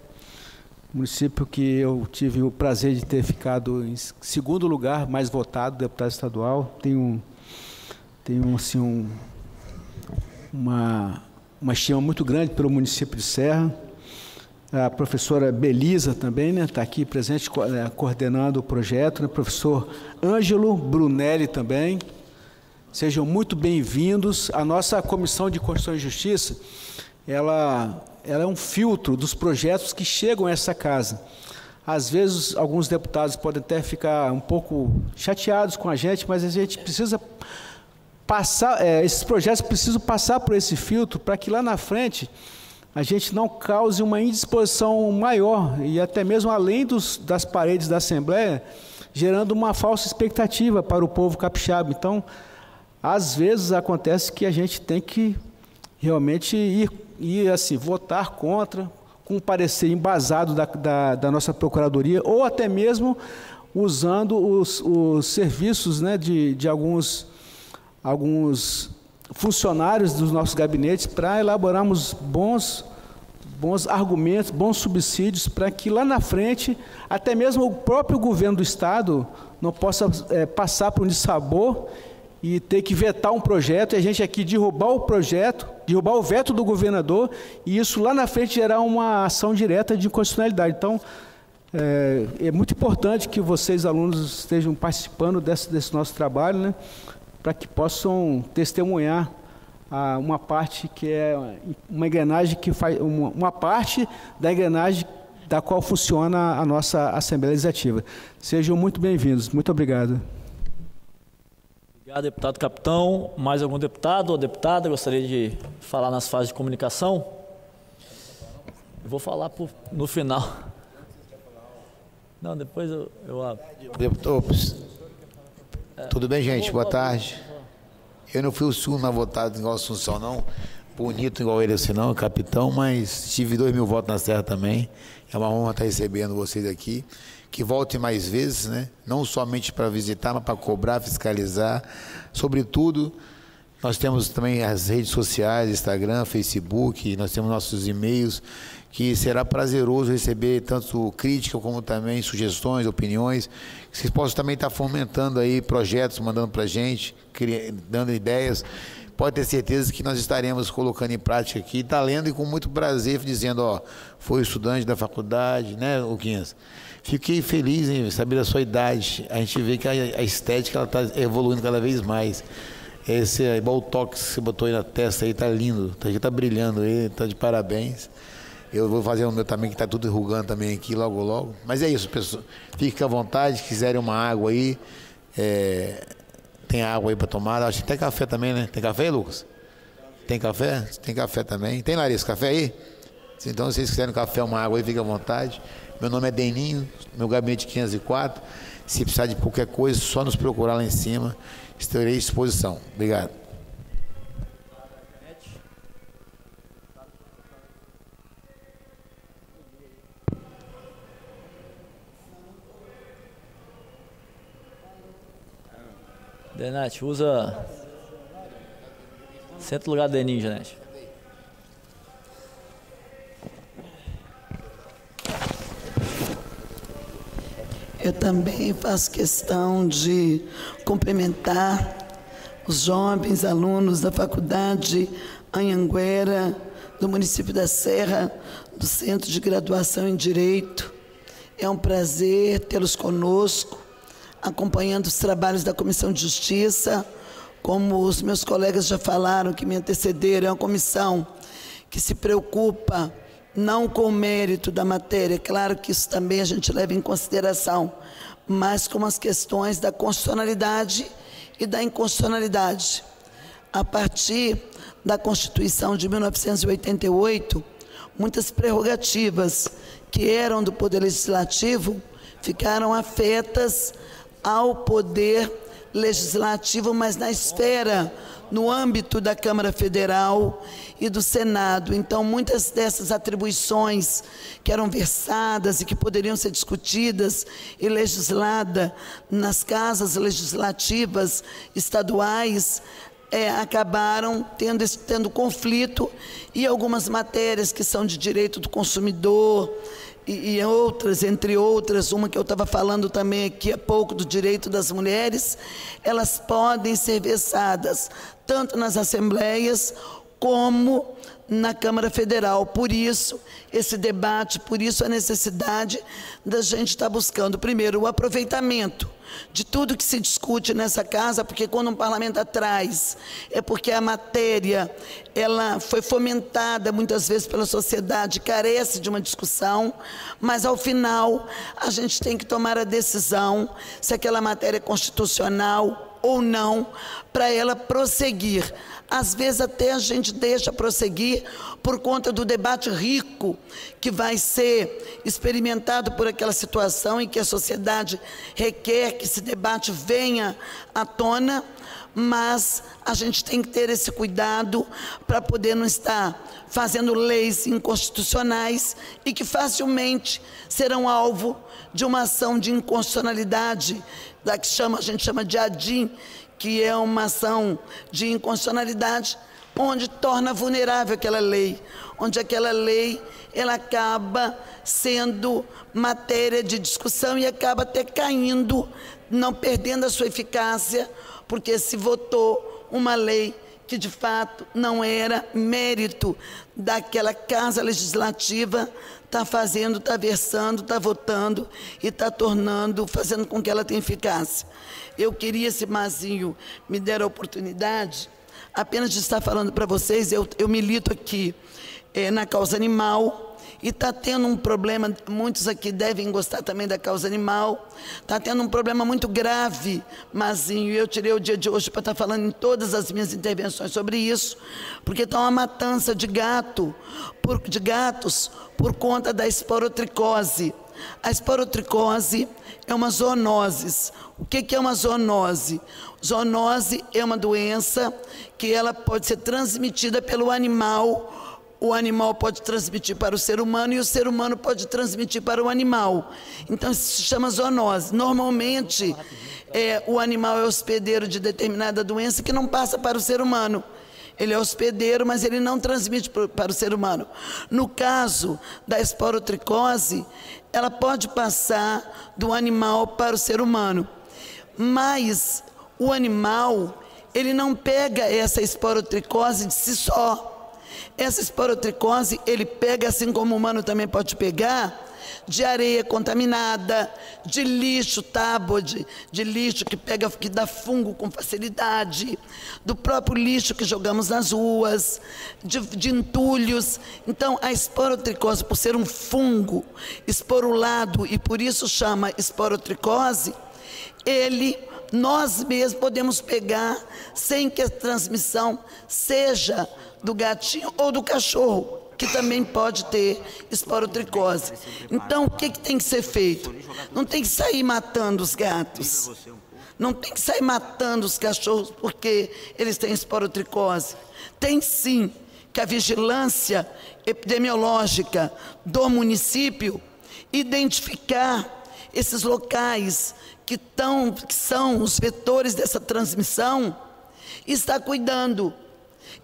município que eu tive o prazer de ter ficado em segundo lugar, mais votado, deputado estadual. Tenho assim, uma estima muito grande pelo município de Serra. A professora Belisa também, né, está aqui presente, coordenando o projeto, né, professor Ângelo Brunelli também. Sejam muito bem-vindos. A nossa Comissão de Constituição e Justiça, ela é um filtro dos projetos que chegam a essa casa. Às vezes, alguns deputados podem até ficar um pouco chateados com a gente, mas a gente precisa passar, esses projetos precisam passar por esse filtro para que lá na frente a gente não cause uma indisposição maior e até mesmo além das paredes da Assembleia, gerando uma falsa expectativa para o povo capixaba. Então, às vezes acontece que a gente tem que realmente ir assim, votar contra, com um parecer embasado da nossa Procuradoria, ou até mesmo usando os serviços, né, de alguns funcionários dos nossos gabinetes para elaborarmos bons argumentos, bons subsídios, para que lá na frente, até mesmo o próprio governo do Estado não possa passar por um dissabor e ter que vetar um projeto, e a gente aqui derrubar o projeto, derrubar o veto do governador, e isso lá na frente gerar uma ação direta de inconstitucionalidade. Então, é muito importante que vocês, alunos, estejam participando desse nosso trabalho, né, para que possam testemunhar uma parte que é uma engrenagem que faz uma parte da engrenagem da qual funciona a nossa Assembleia Legislativa. Sejam muito bem-vindos. Muito obrigado. Obrigado, deputado Capitão. Mais algum deputado ou deputada gostaria de falar nas fases de comunicação? Eu vou falar no final. Não, depois eu abro. Tudo bem, gente? Boa tarde. Eu não fui o segundo na votada igual a Assunção, não. Bonito igual ele assim, não, capitão, mas tive 2.000 votos na Serra também. É uma honra estar recebendo vocês aqui. Que voltem mais vezes, né? Não somente para visitar, mas para cobrar, fiscalizar. Sobretudo, nós temos também as redes sociais, Instagram, Facebook, nós temos nossos e-mails, que será prazeroso receber tanto crítica como também sugestões, opiniões, que vocês possam também estar fomentando aí projetos, mandando para a gente, dando ideias. Pode ter certeza que nós estaremos colocando em prática aqui, está lendo e com muito prazer, dizendo, ó, foi estudante da faculdade, né, Luquinhas? Fiquei feliz em saber da sua idade. A gente vê que a estética está evoluindo cada vez mais. Esse botox que você botou aí na testa aí está lindo, está brilhando aí, está de parabéns. Eu vou fazer o meu também, que está tudo enrugando também aqui, logo, logo. Mas é isso, pessoal. Fiquem à vontade, se quiserem uma água aí, tem água aí para tomar. Acho que tem café também, né? Tem café aí, Lucas? Tem café? Tem café também. Tem, Larissa, café aí? Então, se vocês quiserem café, uma água aí, fiquem à vontade. Meu nome é Deninho, meu gabinete 504. Se precisar de qualquer coisa, só nos procurar lá em cima. Estarei à disposição. Obrigado. Denete, senta no lugar do Deninho, Janete. Eu também faço questão de cumprimentar os jovens alunos da Faculdade Anhanguera, do município da Serra, do Centro de Graduação em Direito. É um prazer tê-los conosco, acompanhando os trabalhos da Comissão de Justiça. Como os meus colegas já falaram, que me antecederam, é uma comissão que se preocupa não com o mérito da matéria, claro que isso também a gente leva em consideração, mas com as questões da constitucionalidade e da inconstitucionalidade. A partir da Constituição de 1988, muitas prerrogativas que eram do Poder Legislativo ficaram afetas ao Poder Legislativo, mas na esfera, no âmbito da Câmara Federal e do Senado. Então, muitas dessas atribuições que eram versadas e que poderiam ser discutidas e legisladas nas casas legislativas estaduais, acabaram tendo conflito, e algumas matérias que são de direito do consumidor e outras, entre outras, uma que eu estava falando também aqui há pouco, do direito das mulheres, elas podem ser versadas tanto nas assembleias como na Câmara Federal. Por isso, esse debate, por isso a necessidade da gente estar buscando, primeiro, o aproveitamento de tudo que se discute nessa casa, porque quando um parlamento traz, é porque a matéria, ela foi fomentada muitas vezes pela sociedade, carece de uma discussão, mas ao final a gente tem que tomar a decisão se aquela matéria é constitucional ou não, para ela prosseguir. Às vezes até a gente deixa prosseguir por conta do debate rico que vai ser experimentado por aquela situação e que a sociedade requer que esse debate venha à tona, mas a gente tem que ter esse cuidado para poder não estar fazendo leis inconstitucionais e que facilmente serão alvo de uma ação de inconstitucionalidade, da que a gente chama de ADIM, que é uma ação de inconstitucionalidade, onde torna vulnerável aquela lei, onde aquela lei ela acaba sendo matéria de discussão e acaba até caindo, não perdendo a sua eficácia, porque se votou uma lei que de fato não era mérito daquela casa legislativa, está fazendo, está versando, está votando e está tornando, fazendo com que ela tenha eficácia. Eu queria, se Mazinho me der a oportunidade, apenas de estar falando para vocês, eu milito aqui na causa animal, e está tendo um problema, muitos aqui devem gostar também da causa animal, está tendo um problema muito grave, Mazinho, e eu tirei o dia de hoje para estar falando em todas as minhas intervenções sobre isso, porque está uma matança de gatos por conta da esporotricose. A esporotricose é uma zoonose. O que é uma zoonose? Zoonose é uma doença que ela pode ser transmitida pelo animal. O animal pode transmitir para o ser humano e o ser humano pode transmitir para o animal. Então, isso se chama zoonose. Normalmente, o animal é hospedeiro de determinada doença que não passa para o ser humano. Ele é hospedeiro, mas ele não transmite para o ser humano. No caso da esporotricose, ela pode passar do animal para o ser humano. Mas o animal, ele não pega essa esporotricose de si só. Essa esporotricose, ele pega, assim como o humano também pode pegar, de areia contaminada, de lixo, tábua de lixo que dá fungo com facilidade, do próprio lixo que jogamos nas ruas, de entulhos. Então, a esporotricose, por ser um fungo esporulado, e por isso chama esporotricose, nós mesmos podemos pegar sem que a transmissão seja do gatinho ou do cachorro, que também pode ter esporotricose. Então, o que tem que ser feito? Não tem que sair matando os gatos, não tem que sair matando os cachorros porque eles têm esporotricose. Tem sim que a vigilância epidemiológica do município identificar esses locais que são os vetores dessa transmissão e está cuidando.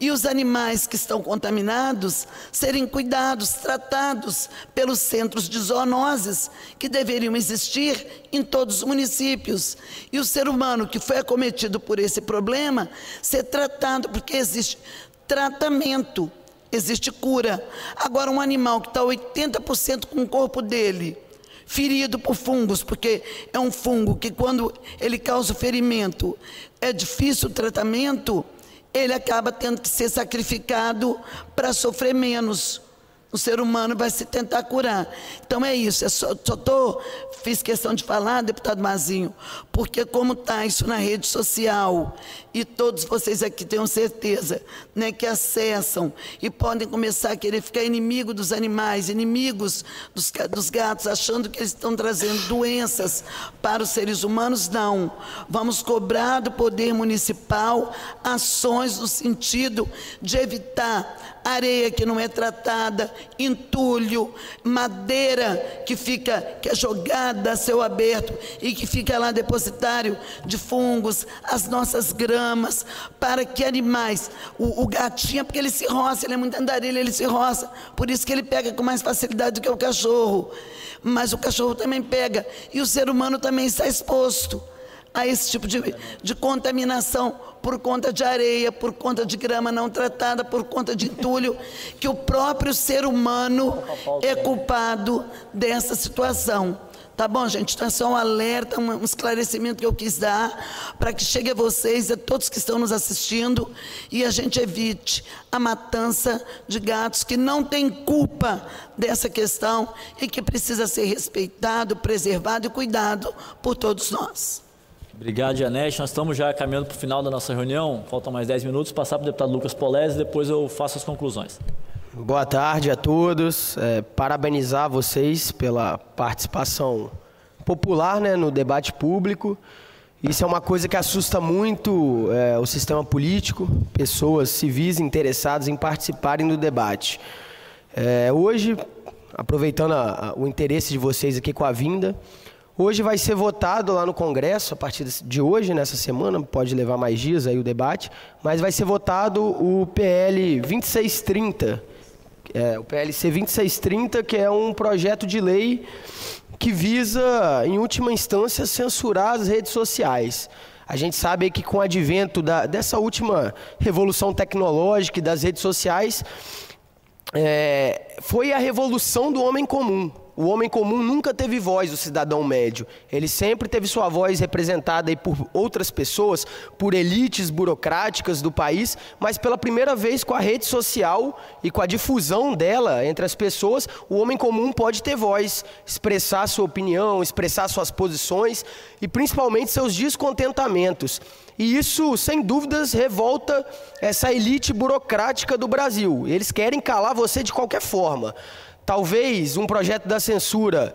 E os animais que estão contaminados serem cuidados, tratados pelos centros de zoonoses que deveriam existir em todos os municípios. E o ser humano que foi acometido por esse problema ser tratado, porque existe tratamento, existe cura. Agora, um animal que está 80% com o corpo dele ferido por fungos, porque é um fungo que quando ele causa o ferimento é difícil o tratamento, ele acaba tendo que ser sacrificado para sofrer menos. o ser humano vai se tentar curar. Então é isso, fiz questão de falar, deputado Mazinho, porque como está isso na rede social, e todos vocês aqui tenham certeza, né, que acessam e podem começar a querer ficar inimigo dos animais, inimigos dos gatos, achando que eles estão trazendo doenças para os seres humanos, não. Vamos cobrar do poder municipal ações no sentido de evitar areia que não é tratada, entulho, madeira que é jogada a céu aberto e que fica lá depositário de fungos, as nossas gramas, para que animais, o gatinho, porque ele se roça, ele é muito andarilho, ele se roça, por isso que ele pega com mais facilidade do que o cachorro, mas o cachorro também pega, e o ser humano também está exposto a esse tipo de contaminação por conta de areia, por conta de grama não tratada, por conta de entulho, que o próprio ser humano é culpado dessa situação. Tá bom, gente? Então é só um alerta, um esclarecimento que eu quis dar para que chegue a vocês, a todos que estão nos assistindo, e a gente evite a matança de gatos que não têm culpa dessa questão e que precisa ser respeitado, preservado e cuidado por todos nós. Obrigado, Janete. Nós estamos já caminhando para o final da nossa reunião. Faltam mais 10 minutos. Passar para o deputado Lucas Polezi, depois eu faço as conclusões. Boa tarde a todos. Parabenizar vocês pela participação popular, né, no debate público. Isso é uma coisa que assusta muito o sistema político, pessoas civis interessadas em participarem do debate. Hoje, aproveitando o interesse de vocês aqui com a vinda, hoje vai ser votado lá no Congresso, a partir de hoje, nessa semana, pode levar mais dias aí o debate, mas vai ser votado o PL 2630, o PLC 2630, que é um projeto de lei que visa, em última instância, censurar as redes sociais. A gente sabe que com o advento dessa última revolução tecnológica e das redes sociais, foi a revolução do homem comum. O homem comum nunca teve voz, o cidadão médio. Ele sempre teve sua voz representada aí por outras pessoas, por elites burocráticas do país, mas pela primeira vez com a rede social e com a difusão dela entre as pessoas, o homem comum pode ter voz, expressar sua opinião, expressar suas posições e principalmente seus descontentamentos. E isso, sem dúvidas, revolta essa elite burocrática do Brasil. Eles querem calar você de qualquer forma. Talvez um projeto da censura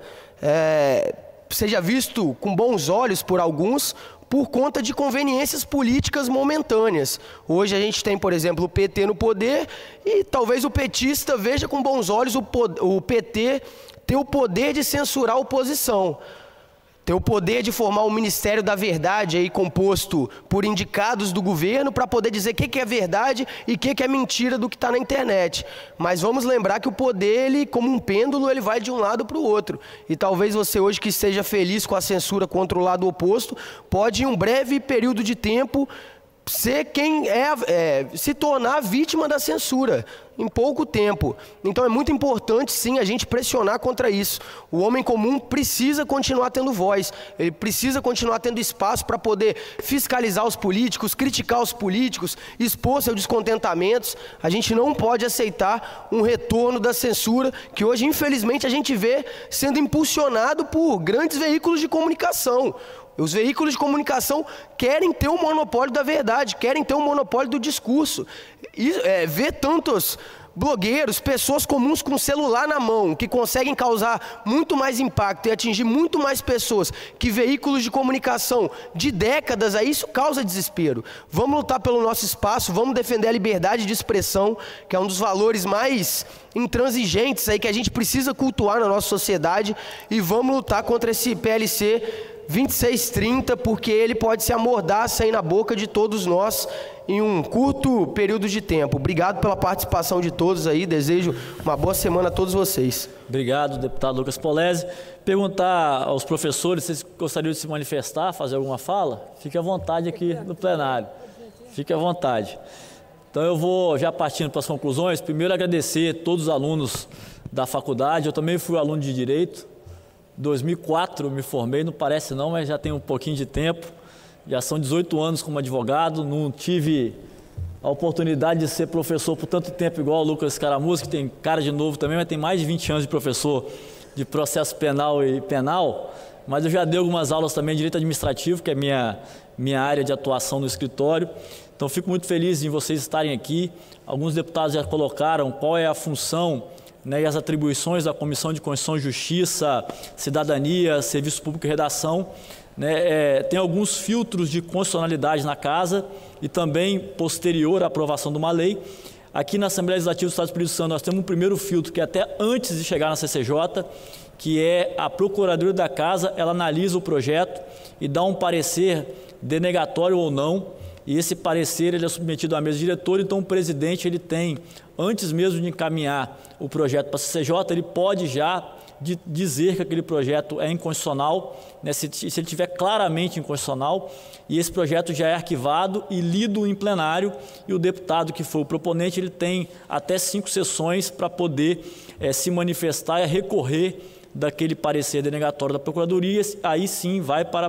seja visto com bons olhos por alguns por conta de conveniências políticas momentâneas. Hoje a gente tem, por exemplo, o PT no poder e talvez o petista veja com bons olhos o PT ter o poder de censurar a oposição. Ter o poder de formar um Ministério da Verdade aí composto por indicados do governo para poder dizer o que é verdade e o que é mentira do que está na internet. Mas vamos lembrar que o poder, ele, como um pêndulo, ele vai de um lado para o outro. E talvez você hoje que esteja feliz com a censura contra o lado oposto, pode em um breve período de tempo ser quem se tornar vítima da censura em pouco tempo. Então é muito importante sim a gente pressionar contra isso. O homem comum precisa continuar tendo voz, ele precisa continuar tendo espaço para poder fiscalizar os políticos, criticar os políticos, expor seus descontentamentos. A gente não pode aceitar um retorno da censura que hoje infelizmente a gente vê sendo impulsionado por grandes veículos de comunicação. Os veículos de comunicação querem ter o monopólio da verdade, querem ter o monopólio do discurso. E ver tantos blogueiros, pessoas comuns com celular na mão, que conseguem causar muito mais impacto e atingir muito mais pessoas que veículos de comunicação de décadas, aí isso causa desespero. Vamos lutar pelo nosso espaço, vamos defender a liberdade de expressão, que é um dos valores mais intransigentes aí que a gente precisa cultuar na nossa sociedade, e vamos lutar contra esse PLC 2630, porque ele pode ser a mordaça aí na boca de todos nós em um curto período de tempo. Obrigado pela participação de todos aí, desejo uma boa semana a todos vocês. Obrigado, deputado Lucas Polezi. Perguntar aos professores se eles gostariam de se manifestar, fazer alguma fala, fique à vontade aqui no plenário, fique à vontade. Então eu vou já partindo para as conclusões, primeiro agradecer a todos os alunos da faculdade, eu também fui aluno de Direito, 2004 me formei, não parece não, mas já tenho um pouquinho de tempo, já são 18 anos como advogado, não tive a a oportunidade de ser professor por tanto tempo, igual o Lucas Scaramucci, que tem cara de novo também, mas tem mais de 20 anos de professor de processo penal e penal, mas eu já dei algumas aulas também de direito administrativo, que é minha área de atuação no escritório. Então, fico muito feliz em vocês estarem aqui. Alguns deputados já colocaram qual é a função, né, e as atribuições da Comissão de Constituição e Justiça, Cidadania, Serviço Público e Redação. Né, tem alguns filtros de constitucionalidade na casa e também posterior à aprovação de uma lei. Aqui na Assembleia Legislativa do Estado do Espírito Santo nós temos um primeiro filtro que é até antes de chegar na CCJ, que é a Procuradoria da Casa, ela analisa o projeto e dá um parecer denegatório ou não, e esse parecer ele é submetido à mesa diretora. Então o presidente ele tem, antes mesmo de encaminhar o projeto para a CCJ, ele pode já dizer que aquele projeto é inconstitucional, né, se ele estiver claramente inconstitucional, e esse projeto já é arquivado e lido em plenário, e o deputado que for o proponente ele tem até 5 sessões para poder se manifestar e recorrer daquele parecer denegatório da Procuradoria. Aí sim vai para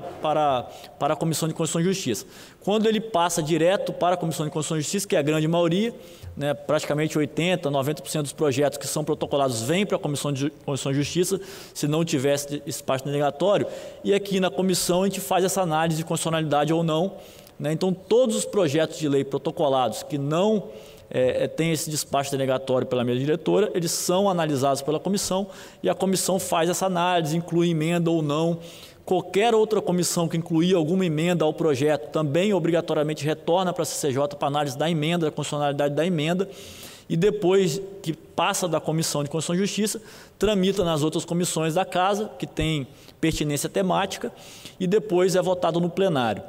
a Comissão de Constituição e Justiça. Quando ele passa direto para a Comissão de Constituição e Justiça, que é a grande maioria, né, praticamente 80%, 90% dos projetos que são protocolados vêm para a Comissão de Constituição e Justiça, se não tivesse esse parte denegatório, e aqui na comissão a gente faz essa análise de constitucionalidade ou não, né. Então todos os projetos de lei protocolados que não tem esse despacho denegatório pela mesa diretora, eles são analisados pela comissão e a comissão faz essa análise, inclui emenda ou não. Qualquer outra comissão que incluir alguma emenda ao projeto também obrigatoriamente retorna para a CCJ para análise da emenda, da constitucionalidade da emenda, e depois que passa da Comissão de Constituição e Justiça, tramita nas outras comissões da Casa, que tem pertinência temática, e depois é votado no plenário.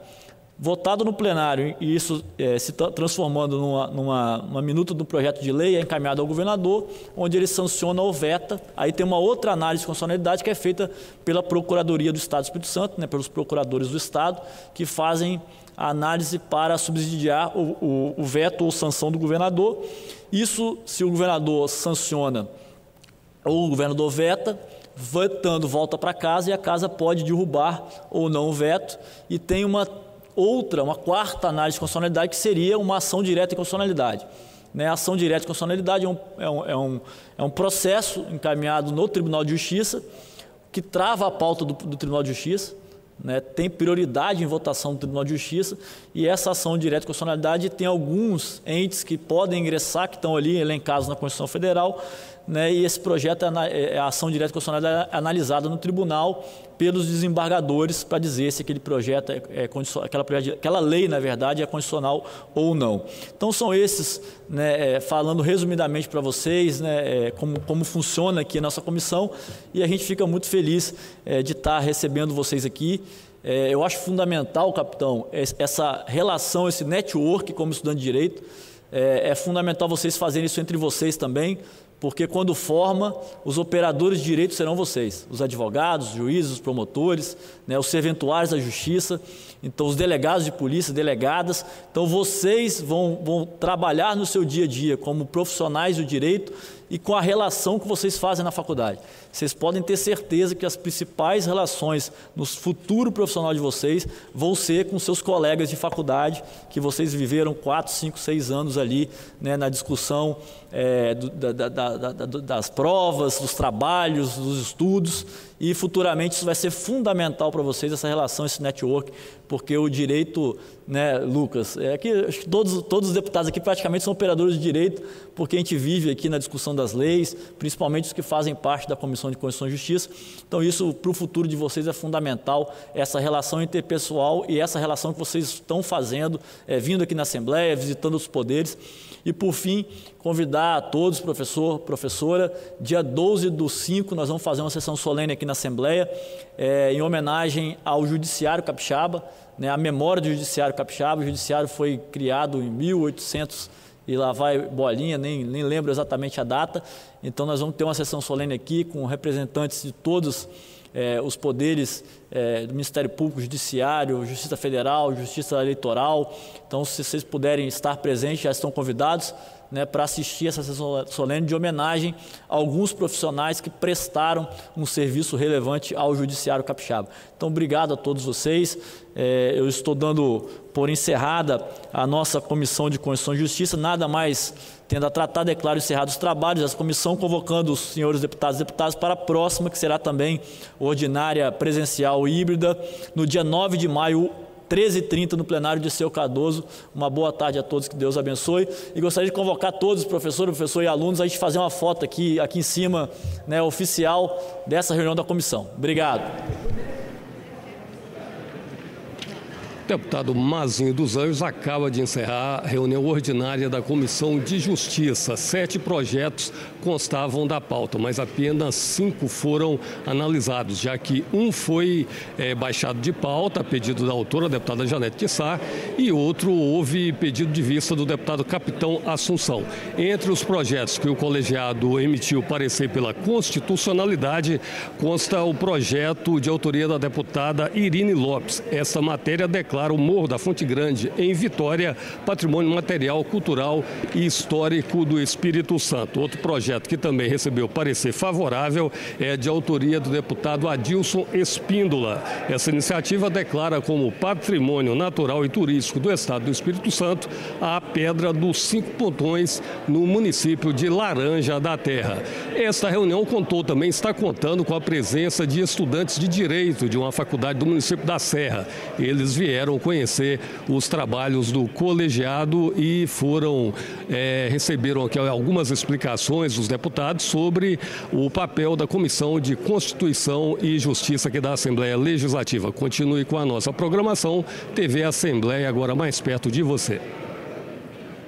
Votado no plenário e isso se transformando numa minuta do projeto de lei, é encaminhado ao governador, onde ele sanciona ou veta. Aí tem uma outra análise de constitucionalidade que é feita pela Procuradoria do Estado do Espírito Santo, né, pelos procuradores do Estado, que fazem a análise para subsidiar o veto ou sanção do governador. Isso, se o governador sanciona ou o governador veta, vetando volta para casa e a casa pode derrubar ou não o veto, e tem uma quarta análise de constitucionalidade, que seria uma ação direta de constitucionalidade. Né? A ação direta de constitucionalidade é um processo encaminhado no Tribunal de Justiça, que trava a pauta do Tribunal de Justiça, né? Tem prioridade em votação do Tribunal de Justiça, e essa ação direta de constitucionalidade tem alguns entes que podem ingressar, que estão ali elencados na Constituição Federal, né? E esse projeto, a ação direta de constitucionalidade, é analisada no tribunal pelos desembargadores para dizer se aquele projeto aquela lei, na verdade, é constitucional ou não. Então são esses, né, falando resumidamente para vocês, né, como funciona aqui a nossa comissão, e a gente fica muito feliz de estar recebendo vocês aqui. Eu acho fundamental, capitão, essa relação, esse network como estudante de Direito. É fundamental vocês fazerem isso entre vocês também, porque quando forma, os operadores de direito serão vocês, os advogados, os juízes, os promotores, né, os serventuários da justiça, então os delegados de polícia, delegadas. Então vocês vão trabalhar no seu dia a dia como profissionais do direito e com a relação que vocês fazem na faculdade. Vocês podem ter certeza que as principais relações no futuro profissional de vocês vão ser com seus colegas de faculdade, que vocês viveram 4, 5, 6 anos ali, né, na discussão das provas, dos trabalhos, dos estudos, e futuramente isso vai ser fundamental para vocês, essa relação, esse network, porque o direito, né, Lucas, que acho que todos os deputados aqui praticamente são operadores de direito, porque a gente vive aqui na discussão das leis, principalmente os que fazem parte da Comissão de Constituição e Justiça. Então isso para o futuro de vocês é fundamental, essa relação interpessoal e essa relação que vocês estão fazendo, vindo aqui na Assembleia, visitando os poderes. E por fim, convidar a todos, professor, professora, dia 12/5 nós vamos fazer uma sessão solene aqui na Assembleia, em homenagem ao Judiciário Capixaba, né, a memória do Judiciário Capixaba. O Judiciário foi criado em 1800 e lá vai bolinha, nem lembro exatamente a data. Então nós vamos ter uma sessão solene aqui com representantes de todos os poderes do Ministério Público, Judiciário, Justiça Federal, Justiça Eleitoral. Então, se vocês puderem estar presentes, já estão convidados, né, para assistir essa sessão solene de homenagem a alguns profissionais que prestaram um serviço relevante ao Judiciário Capixaba. Então, obrigado a todos vocês. Eu estou dando por encerrada a nossa Comissão de Constituição e Justiça, nada mais tendo a tratar, declaro encerrados os trabalhos dessa comissão, convocando os senhores deputados e deputadas para a próxima, que será também ordinária presencial híbrida, no dia 9 de maio, 13h30, no plenário de Seu Cardoso. Uma boa tarde a todos, que Deus abençoe. E gostaria de convocar todos, professor e alunos, a gente fazer uma foto aqui em cima, né, oficial dessa reunião da comissão. Obrigado. O deputado Mazinho dos Anjos acaba de encerrar a reunião ordinária da Comissão de Justiça. 7 projetos constavam da pauta, mas apenas 5 foram analisados, já que um foi baixado de pauta, a pedido da autora, a deputada Janete de Sá, e outro houve pedido de vista do deputado Capitão Assunção. Entre os projetos que o colegiado emitiu parecer pela constitucionalidade, consta o projeto de autoria da deputada Irine Lopes. Essa matéria declara o Morro da Fonte Grande, em Vitória, patrimônio material, cultural e histórico do Espírito Santo. Outro projeto que também recebeu parecer favorável é de autoria do deputado Adilson Espíndola. Essa iniciativa declara como patrimônio natural e turístico do Estado do Espírito Santo a Pedra dos 5 Pontões, no município de Laranja da Terra. Esta reunião está contando com a presença de estudantes de Direito de uma faculdade do município da Serra. Eles vieram conhecer os trabalhos do colegiado e receberam aqui algumas explicações dos deputados sobre o papel da Comissão de Constituição e Justiça aqui da Assembleia Legislativa. Continue com a nossa programação. TV Assembleia, agora mais perto de você.